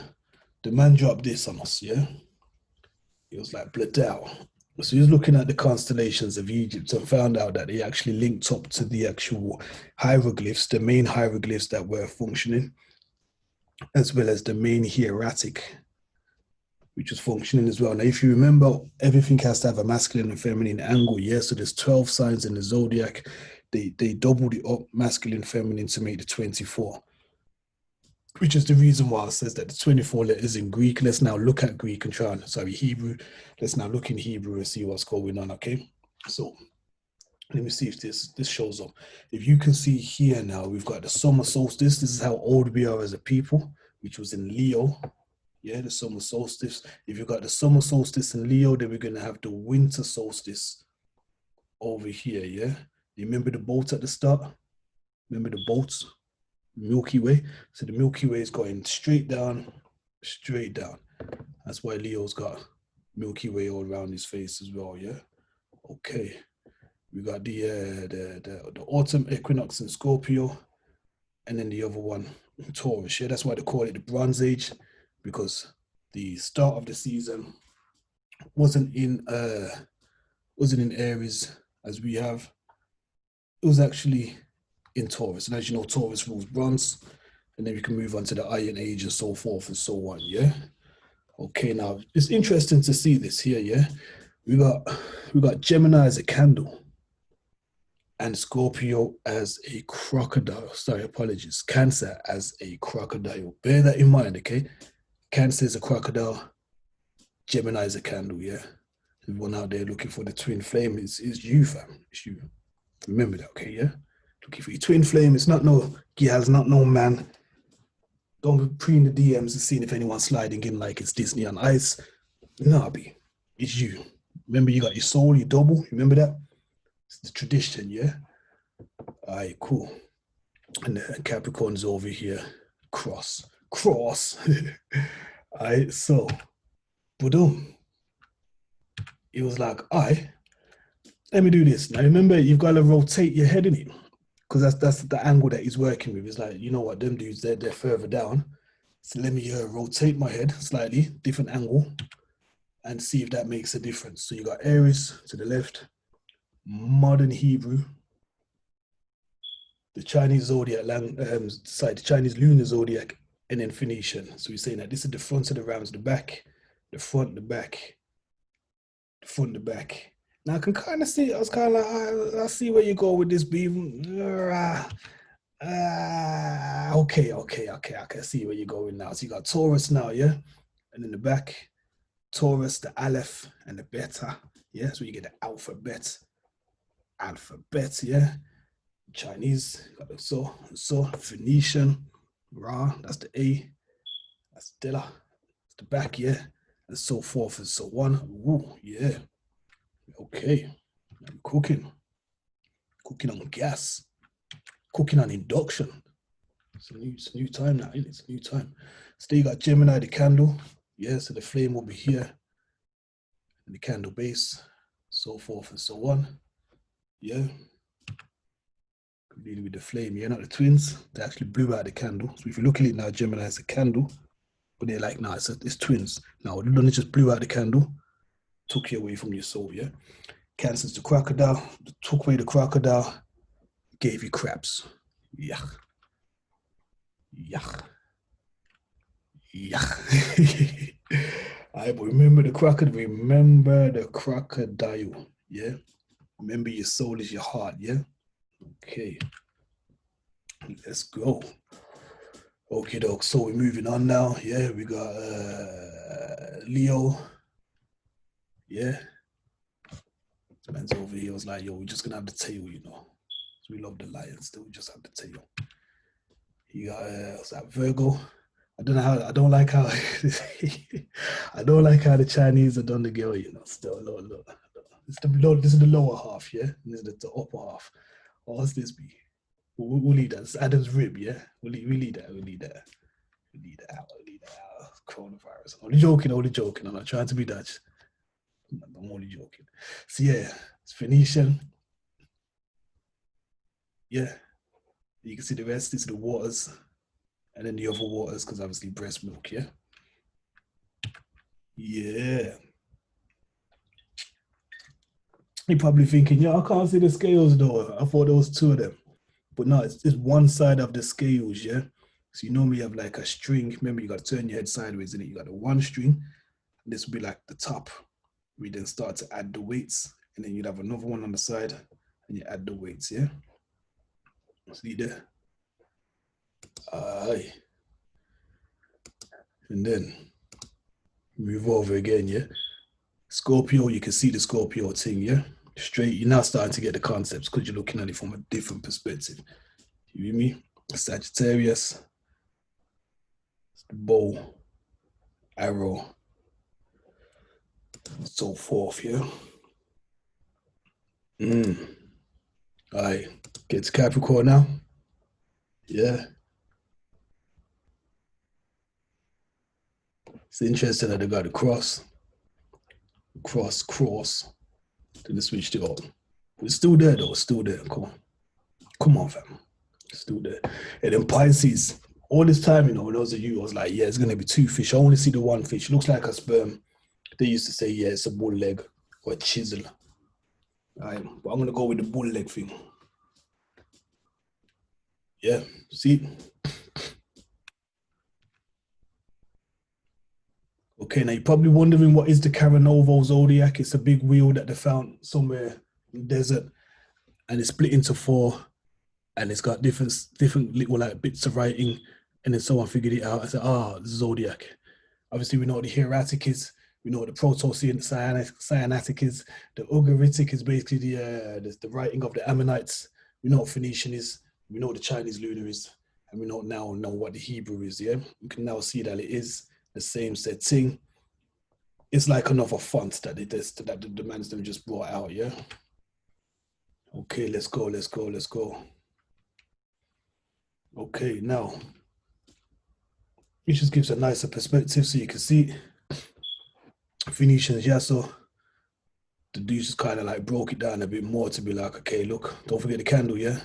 the man dropped this on us, yeah? It was like blood out. So he was looking at the constellations of Egypt and found out that they actually linked up to the actual hieroglyphs, the main hieroglyphs that were functioning, as well as the main hieratic, which was functioning as well. Now, if you remember, everything has to have a masculine and feminine angle. Yeah, so there's 12 signs in the zodiac. They doubled it up, masculine, feminine, to make the 24. Which is the reason why it says that the 24 letters in Greek. Let's now look at Greek and try and, Hebrew. Let's now look in Hebrew and see what's going on, okay? So let me see if this shows up. If you can see here now, we've got the summer solstice. This is how old we are as a people, which was in Leo. Yeah, the summer solstice. If you've got the summer solstice in Leo, then we're going to have the winter solstice over here, yeah? You remember the boat at the start? Remember the boats? Milky Way. So the Milky Way is going straight down. That's why Leo's got Milky Way all around his face as well, yeah? Okay. We got the autumn equinox in Scorpio, and then the other one in Taurus. Yeah, that's why they call it the Bronze Age, because the start of the season wasn't in Aries as we have. It was actually in Taurus, and as you know, Taurus rules bronze, and then we can move on to the Iron Age and so forth and so on. Yeah. Okay, now it's interesting to see this here. Yeah, we got Gemini as a candle, and Scorpio as a crocodile. Sorry, apologies. Cancer as a crocodile. Bear that in mind, okay? Cancer is a crocodile. Gemini is a candle. Yeah. Everyone out there looking for the twin flame is you, fam. It's you. Remember that, okay? Yeah. Looking for your twin flame. It's not no girls, not no man. Don't be preying the DMs and seeing if anyone's sliding in like it's Disney on Ice. Nah, B. It's you. Remember, you got your soul, your double. Remember that? It's the tradition, yeah? All right, cool. And the Capricorn's over here. Cross. All right, so, boom. It was like, all right, let me do this. Now, remember, you've got to rotate your head in it, because that's the angle that he's working with. It's like, you know what, them dudes, they're further down. So let me rotate my head slightly, different angle, and see if that makes a difference. So you got Aries to the left, modern Hebrew, the Chinese zodiac, the Chinese lunar zodiac, and then Phoenician. So we're saying that this is the front of the rams, the back, the front, the back, the front, the back, Now I can kind of see. I was kind of like, I see where you go with this beam. Okay. I can see where you're going now. So you got Taurus now, yeah, and in the back, Taurus, the Aleph, and the Beta. Yeah, so you get the alphabet, yeah. Chinese got the so Phoenician, Ra. That's the A. That's Dilla. That's the back, yeah, and so forth and so on. Ooh, yeah. Okay, I'm cooking on gas, cooking on induction. It's a new time now, isn't it? It's a new time. Still you got Gemini, the candle. Yeah, so the flame will be here, and the candle base, so forth and so on. Yeah. Dealing with the flame, yeah, not the twins. They actually blew out the candle. So if you look at it now, Gemini is a candle, but they're like, nah, it's twins. Now, they just blew out the candle, took you away from your soul, yeah? Cancer's the crocodile, took away the crocodile, gave you crabs. Yeah. Yeah. Yeah. All right, but remember the crocodile, yeah? Remember your soul is your heart, yeah? Okay. Let's go. Okay, doc. So we're moving on now. Yeah, we got Leo. Yeah. This man's over here. Was like, yo, we're just gonna have the tail, you know. So we love the lion still, we just have the tail. You got what's that, Virgo? I don't like how I don't like how the Chinese are done the girl, you know. Still, look. This is the lower half, yeah? And this is the upper half. What's this be? We'll leave that. It's Adam's rib, yeah? We'll leave that. We'll leave that out. Coronavirus. Only joking. I'm not trying to be Dutch. I'm only joking. So yeah, it's Phoenician. Yeah. You can see the rest is the waters. And then the other waters, because obviously breast milk, yeah? Yeah. You're probably thinking, yeah, I can't see the scales though. I thought there was two of them. But no, it's one side of the scales, yeah? So you normally have like a string. Remember, you got to turn your head sideways, and you got the one string. This would be like the top. We then start to add the weights, and then you'd have another one on the side, and you add the weights, yeah? See there? Aye. And then move over again, yeah? Scorpio, you can see the Scorpio thing, yeah? Straight, you're now starting to get the concepts because you're looking at it from a different perspective. You hear me? Sagittarius, bow, arrow, so forth, yeah? All right, get to Capricorn now. Yeah. It's interesting that they got the cross, then they switched it up. It's still there though, it's still there. Come on, fam. It's still there. And then Pisces, all this time, you know, when I was a youth, I was like, yeah, it's gonna be two fish. I only see the one fish. It looks like a sperm. They used to say, yeah, it's a bull leg or a chisel. All right, but I'm gonna go with the bull leg thing. Yeah, see? Okay, now you're probably wondering what is the Caranovo zodiac. It's a big wheel that they found somewhere in the desert, and it's split into four, and it's got different little like bits of writing, and then someone figured it out. I said, the zodiac. Obviously, we know what the hieratic is. We know what the proto-cyanatic is. The ugaritic is basically the writing of the Ammonites. We know what Phoenician is. We know what the Chinese lunar is, and we now know what the Hebrew is. Yeah, you can now see that it is the same said thing. It's like another font that the man's them just brought out. Yeah. Okay, let's go. Okay, now it just gives a nicer perspective so you can see Phoenicians, yeah. So the dude just kind of like broke it down a bit more to be like, okay, look, don't forget the candle, yeah.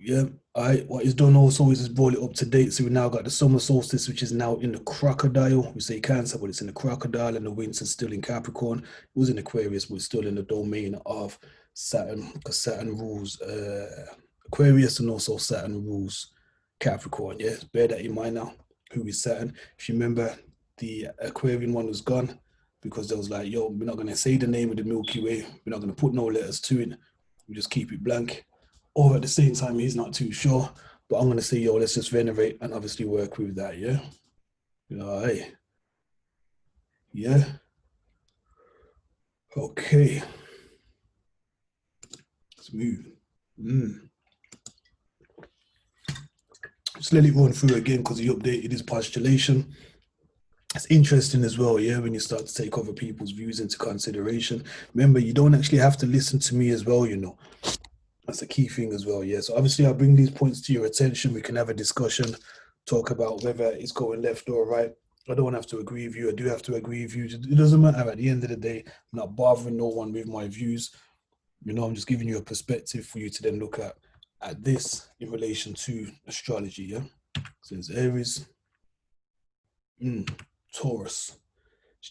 Yeah, all right. What he's done also is just brought it up to date. So we now got the summer solstice, which is now in the crocodile. We say Cancer, but it's in the crocodile, and the winter's still in Capricorn. It was in Aquarius, but it's still in the domain of Saturn, because Saturn rules Aquarius, and also Saturn rules Capricorn. Yeah, bear that in mind now. Who is Saturn? If you remember, the Aquarian one was gone. because they was like, yo, we're not going to say the name of the Milky Way. We're not going to put no letters to it. We just keep it blank. Or at the same time, he's not too sure. But I'm going to say, yo, let's just venerate and obviously work with that, yeah? You know, hey. Yeah. Okay. Let's move. Just let it run through again because he updated his postulation. It's interesting as well, yeah, when you start to take other people's views into consideration. Remember, you don't actually have to listen to me as well, you know. That's a key thing as well, yeah. So obviously I'll bring these points to your attention. We can have a discussion, talk about whether it's going left or right. I don't have to agree with you. I do have to agree with you. It doesn't matter. At the end of the day, I'm not bothering no one with my views. You know, I'm just giving you a perspective for you to then look at this in relation to astrology, yeah? So there's Aries, Taurus.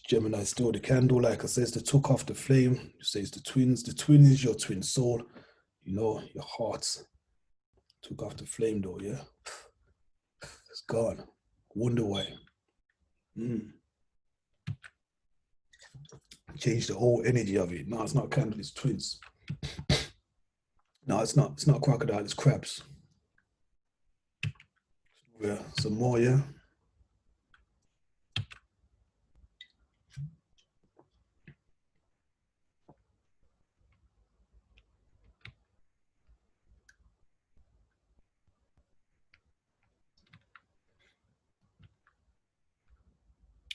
Gemini still the candle, like I says, they took off the flame. It says the twins. The twin is your twin soul. You know, your hearts took off the flame though, yeah? It's gone. Wonder why. Change the whole energy of it. No, it's not candle, it's twins. No, it's not crocodile, it's crabs. Yeah, some more, yeah?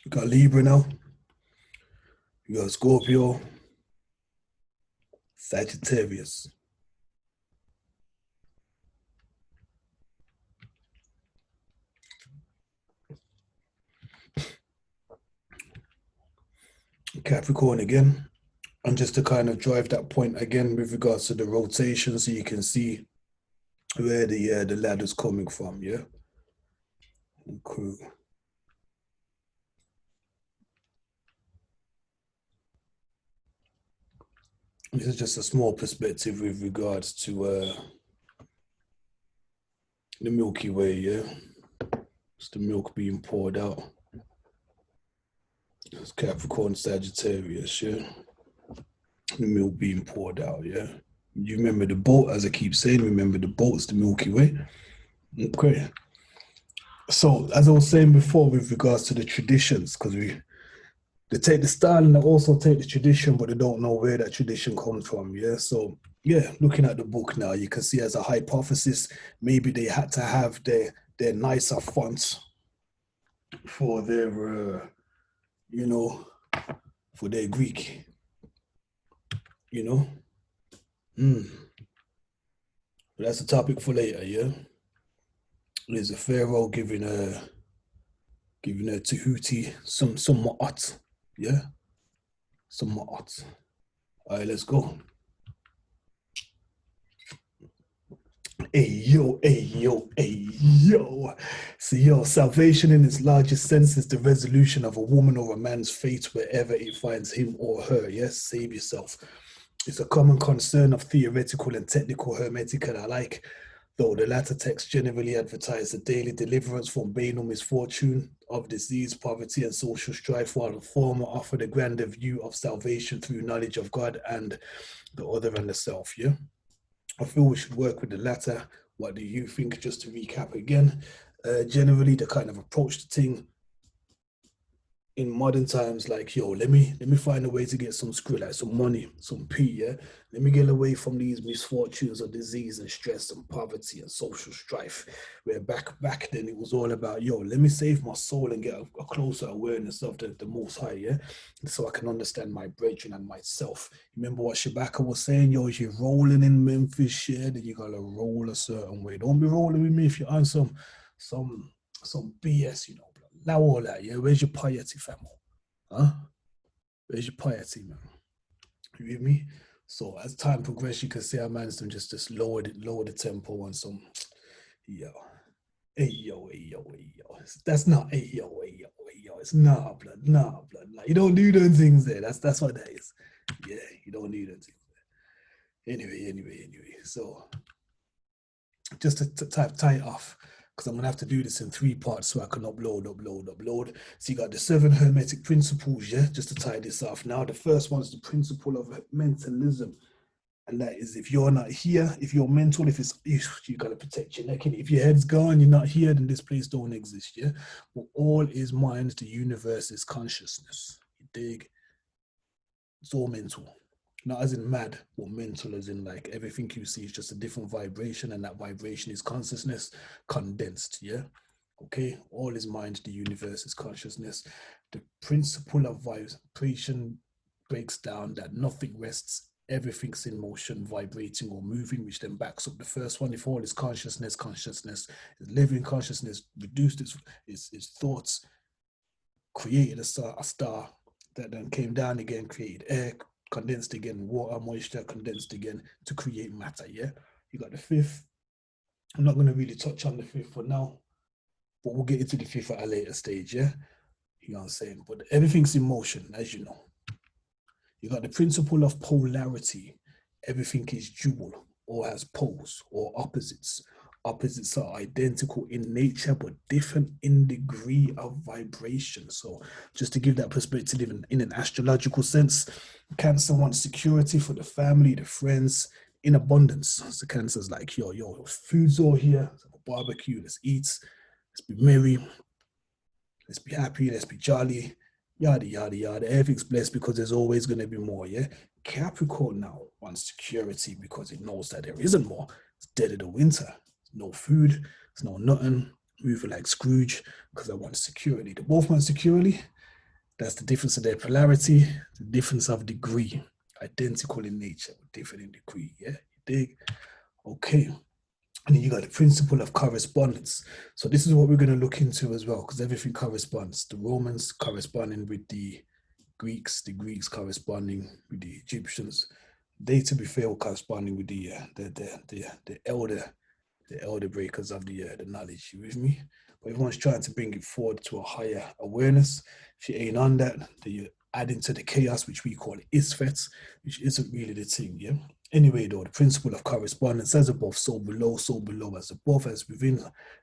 We got Libra now. We got Scorpio, Sagittarius. Capricorn again. And just to kind of drive that point again with regards to the rotation, so you can see where the ladder's coming from, yeah? Cool. This is just a small perspective with regards to the Milky Way, yeah? It's the milk being poured out. It's Capricorn, Sagittarius, yeah? The milk being poured out, yeah? You remember the boat, as I keep saying, remember the boat's the Milky Way. Okay. So, as I was saying before, with regards to the traditions, because they take the style and they also take the tradition, but they don't know where that tradition comes from, yeah? So, yeah, looking at the book now, you can see as a hypothesis, maybe they had to have their nicer fonts for their, you know, for their Greek, you know? But that's a topic for later, yeah? There's a pharaoh giving a Tahuti some ma'at, yeah? Some ma'at. All right, let's go. Hey, yo, hey, yo, hey, yo. So, yo, salvation in its largest sense is the resolution of a woman or a man's fate wherever it finds him or her. Yes, save yourself. It's a common concern of theoretical and technical Hermetic and alike, though the latter texts generally advertise the daily deliverance from banal misfortune, of disease, poverty, and social strife, while the former offer the grander view of salvation through knowledge of God and the other and the self, yeah? I feel we should work with the latter. What do you think? Just to recap again, generally the kind of approach to thing in modern times, like, yo, let me find a way to get some screw, like some money, some pee, yeah? Let me get away from these misfortunes of disease and stress and poverty and social strife. Where back then it was all about, yo, let me save my soul and get a closer awareness of the Most High, yeah? So I can understand my brethren and myself. Remember what Shabaka was saying, yo, if you're rolling in Memphis, yeah, then you gotta roll a certain way. Don't be rolling with me if you're on some BS, you know. Now all that, yeah. Where's your piety, fam? Huh? Where's your piety, man? You with me? So as time progresses, you can see our man's done just lower the tempo and some, yo, hey yo, hey yo, hey yo. That's not hey yo, hey yo, hey yo. It's nah blood. Like, you don't do those things there. That's what that is. Yeah, you don't do those things there. Anyway. So just to tie it off. because I'm going to have to do this in 3 parts so I can upload. So you got the 7 Hermetic principles, yeah, just to tie this off. Now, the first one is the principle of mentalism. And that is, if you're not here, if you're mental, if it's you got to protect your neck. And if your head's gone, you're not here, then this place don't exist, yeah? But all is mind, the universe is consciousness. You dig? It's all mental. Not as in mad, but mental as in like everything you see is just a different vibration, and that vibration is consciousness condensed, yeah? Okay, all is mind, the universe is consciousness. The principle of vibration breaks down that nothing rests, everything's in motion, vibrating or moving, which then backs up the first one. If all is consciousness, consciousness is living, consciousness reduced its thoughts, created a star that then came down again, created air, condensed again, water, moisture, condensed again to create matter, yeah? You got the 5th. I'm not going to really touch on the 5th for now, but we'll get into the 5th at a later stage, yeah? You know what I'm saying? But everything's in motion, as you know. You got the principle of polarity. Everything is dual or has poles or opposites. Opposites are identical in nature, but different in degree of vibration. So just to give that perspective in an astrological sense, Cancer wants security for the family, the friends, in abundance. So Cancer's like, yo, food's all here, barbecue, let's eat, let's be merry, let's be happy, let's be jolly, yada, yada, yada. Everything's blessed because there's always going to be more, yeah? Capricorn now wants security because it knows that there isn't more. It's dead of the winter. No food, there's no nothing, moving like Scrooge because I want security. They both want security. That's the difference of their polarity, the difference of degree. Identical in nature, but different in degree, yeah? You dig? Okay. And then you got the principle of correspondence. So this is what we're going to look into as well, because everything corresponds. The Romans corresponding with the Greeks corresponding with the Egyptians. They, to be fair, were corresponding with the elder breakers of the knowledge. You with me? But everyone's trying to bring it forward to a higher awareness. If you ain't on that, then you add into the chaos, which we call isfets, which isn't really the thing, yeah? Anyway, though, the principle of correspondence, as above, so below, as above, as within,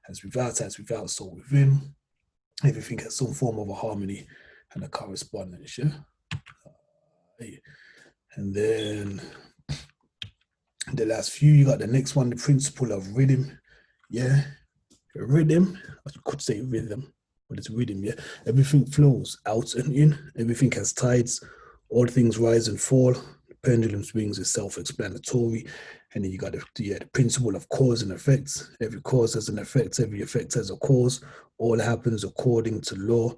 as without, so within. Everything has some form of a harmony and a correspondence, yeah? And then the last few, you got the next one, the principle of rhythm, yeah? Rhythm, I could say rhythm, but it's rhythm, yeah? Everything flows out and in, everything has tides, all things rise and fall, the pendulum swings is self-explanatory, and then you got the principle of cause and effects. Every cause has an effect, every effect has a cause, all happens according to law.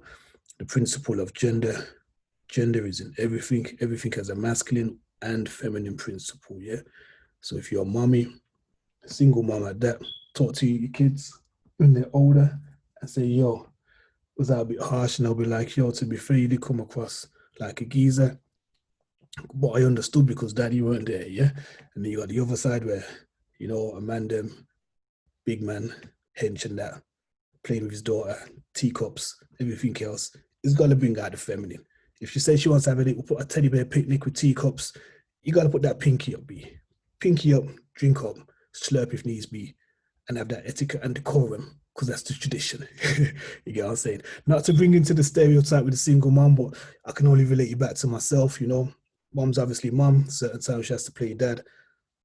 The principle of gender is in everything, everything has a masculine and feminine principle, yeah? So if you're a mommy, a single mom at that, talk to your kids when they're older and say, yo, was that a bit harsh? And they'll be like, yo, to be fair, you did come across like a geezer, but I understood because daddy weren't there, yeah? And then you got the other side where, you know, a man, them, big man, hench and that, playing with his daughter, teacups, everything else. It's got to bring out the feminine. If she says she wants to have a teddy bear picnic with teacups, you got to put that pinky up, B. Pinky up, drink up, slurp if needs be, and have that etiquette and decorum, because that's the tradition. You get what I'm saying? Not to bring into the stereotype with a single mom, but I can only relate you back to myself, you know. Mom's obviously mom, certain times she has to play dad.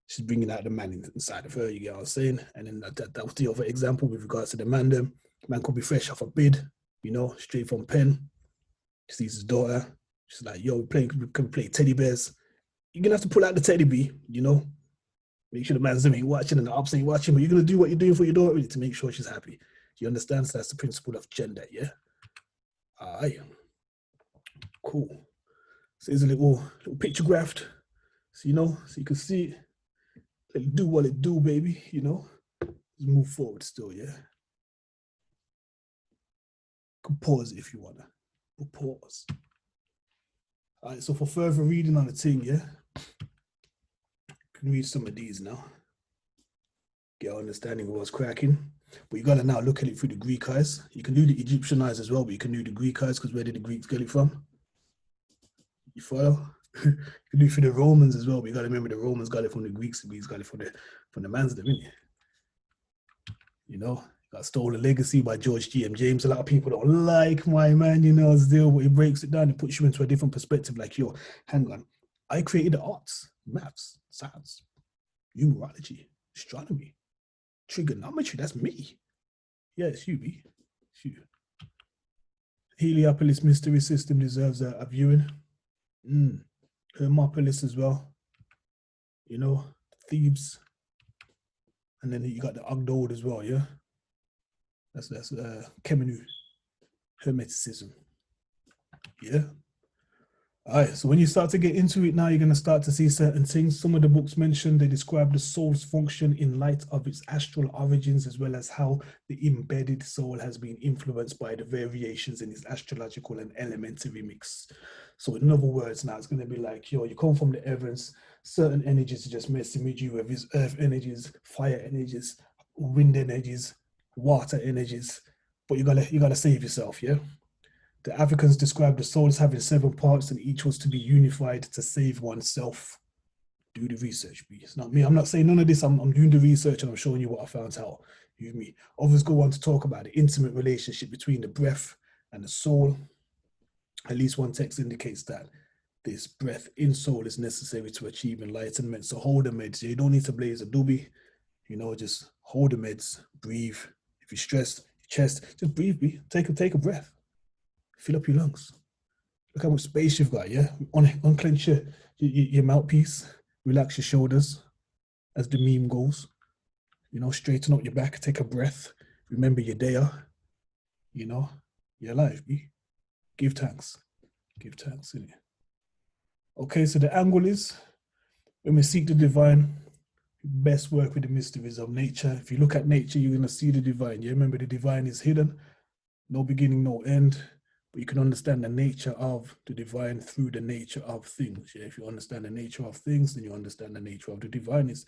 She's bringing out the man inside of her, you get what I'm saying? And then that was the other example with regards to the man. The man could be fresh off a bid, you know, straight from pen. She sees his daughter. She's like, yo, we can play teddy bears. You're going to have to pull out the teddy bear, you know? Make sure the man's ain't watching and the ops ain't watching, but you're going to do what you're doing for your daughter really to make sure she's happy. Do you understand? So that's the principle of gender, yeah? All right. Cool. So here's a little picture graphed. So, you know, so you can see it. Let it do what it do, baby, you know? Let's move forward still, yeah? You can pause it if you want to. But pause. All right, so for further reading on the thing, yeah? You can read some of these now. Get an understanding of what's cracking. But you gotta now look at it through the Greek eyes. You can do the Egyptian eyes as well, but you can do the Greek eyes because where did the Greeks get it from? You follow? You can do it for the Romans as well, but you gotta remember the Romans got it from the Greeks got it from the mans, didn't you? You know, Got Stolen Legacy by George G.M. James. A lot of people don't like my man, you know, still, but he breaks it down. It puts you into a different perspective. Like, yo, hang on. I created the arts, maths, science, numerology, astronomy, trigonometry. That's me. Yeah, it's you, B. It's you. Heliopolis Mystery System deserves a viewing. Hermopolis as well. You know, Thebes. And then you got the Ogdod as well, yeah? That's Kemenu. Hermeticism. Yeah. All right, so when you start to get into it now, you're going to start to see certain things. Some of the books mentioned, they describe the soul's function in light of its astral origins, as well as how the embedded soul has been influenced by the variations in its astrological and elementary mix. So in other words, now it's going to be like, yo, you come from the heavens, certain energies are just messing with you, with earth energies, fire energies, wind energies, water energies, but you gotta save yourself, yeah? The Africans described the soul as having 7 parts, and each was to be unified to save oneself. Do the research, B. It's not me. I'm not saying none of this. I'm doing the research and I'm showing you what I found out. You me. Others go on to talk about the intimate relationship between the breath and the soul. At least one text indicates that this breath in soul is necessary to achieve enlightenment. So hold the meds. You don't need to blaze a doobie. You know, just hold the meds. Breathe. If you're stressed, chest, just breathe, B. Take a breath. Fill up your lungs. Look how much space you've got, yeah? Unclench your mouthpiece. Relax your shoulders, as the meme goes. You know, straighten up your back. Take a breath. Remember you're there. You know, you're alive, B. Give thanks. Give thanks, innit? Okay, so the angle is, when we seek the divine, best work with the mysteries of nature. If you look at nature, you're going to see the divine. You remember the divine is hidden. No beginning, no end. But you can understand the nature of the divine through the nature of things. Yeah? If you understand the nature of things, then you understand the nature of the divine. It's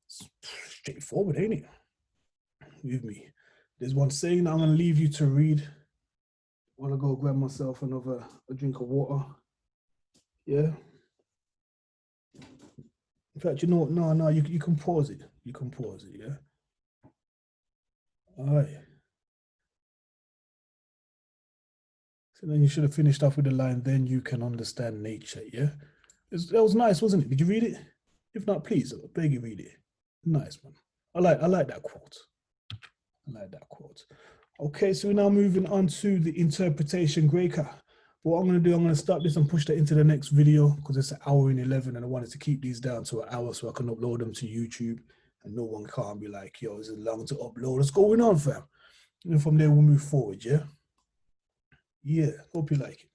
straightforward, ain't it? With me. There's one saying I'm going to leave you to read. I want to go grab myself a drink of water. Yeah. In fact, you know what? No, you can pause it. You can pause it, yeah? All right. So then you should have finished off with the line, then you can understand nature, yeah? That was nice, wasn't it? Did you read it? If not, please, I beg you read it. Nice, man. I like that quote. I like that quote. Okay, so we're now moving on to the interpretation Graeca. What I'm going to do, I'm going to stop this and push that into the next video because it's 1:11 and I wanted to keep these down to an hour so I can upload them to YouTube and no one can't be like, yo, is it long to upload? What's going on, fam? And from there, we'll move forward, yeah? Yeah, hope you like it.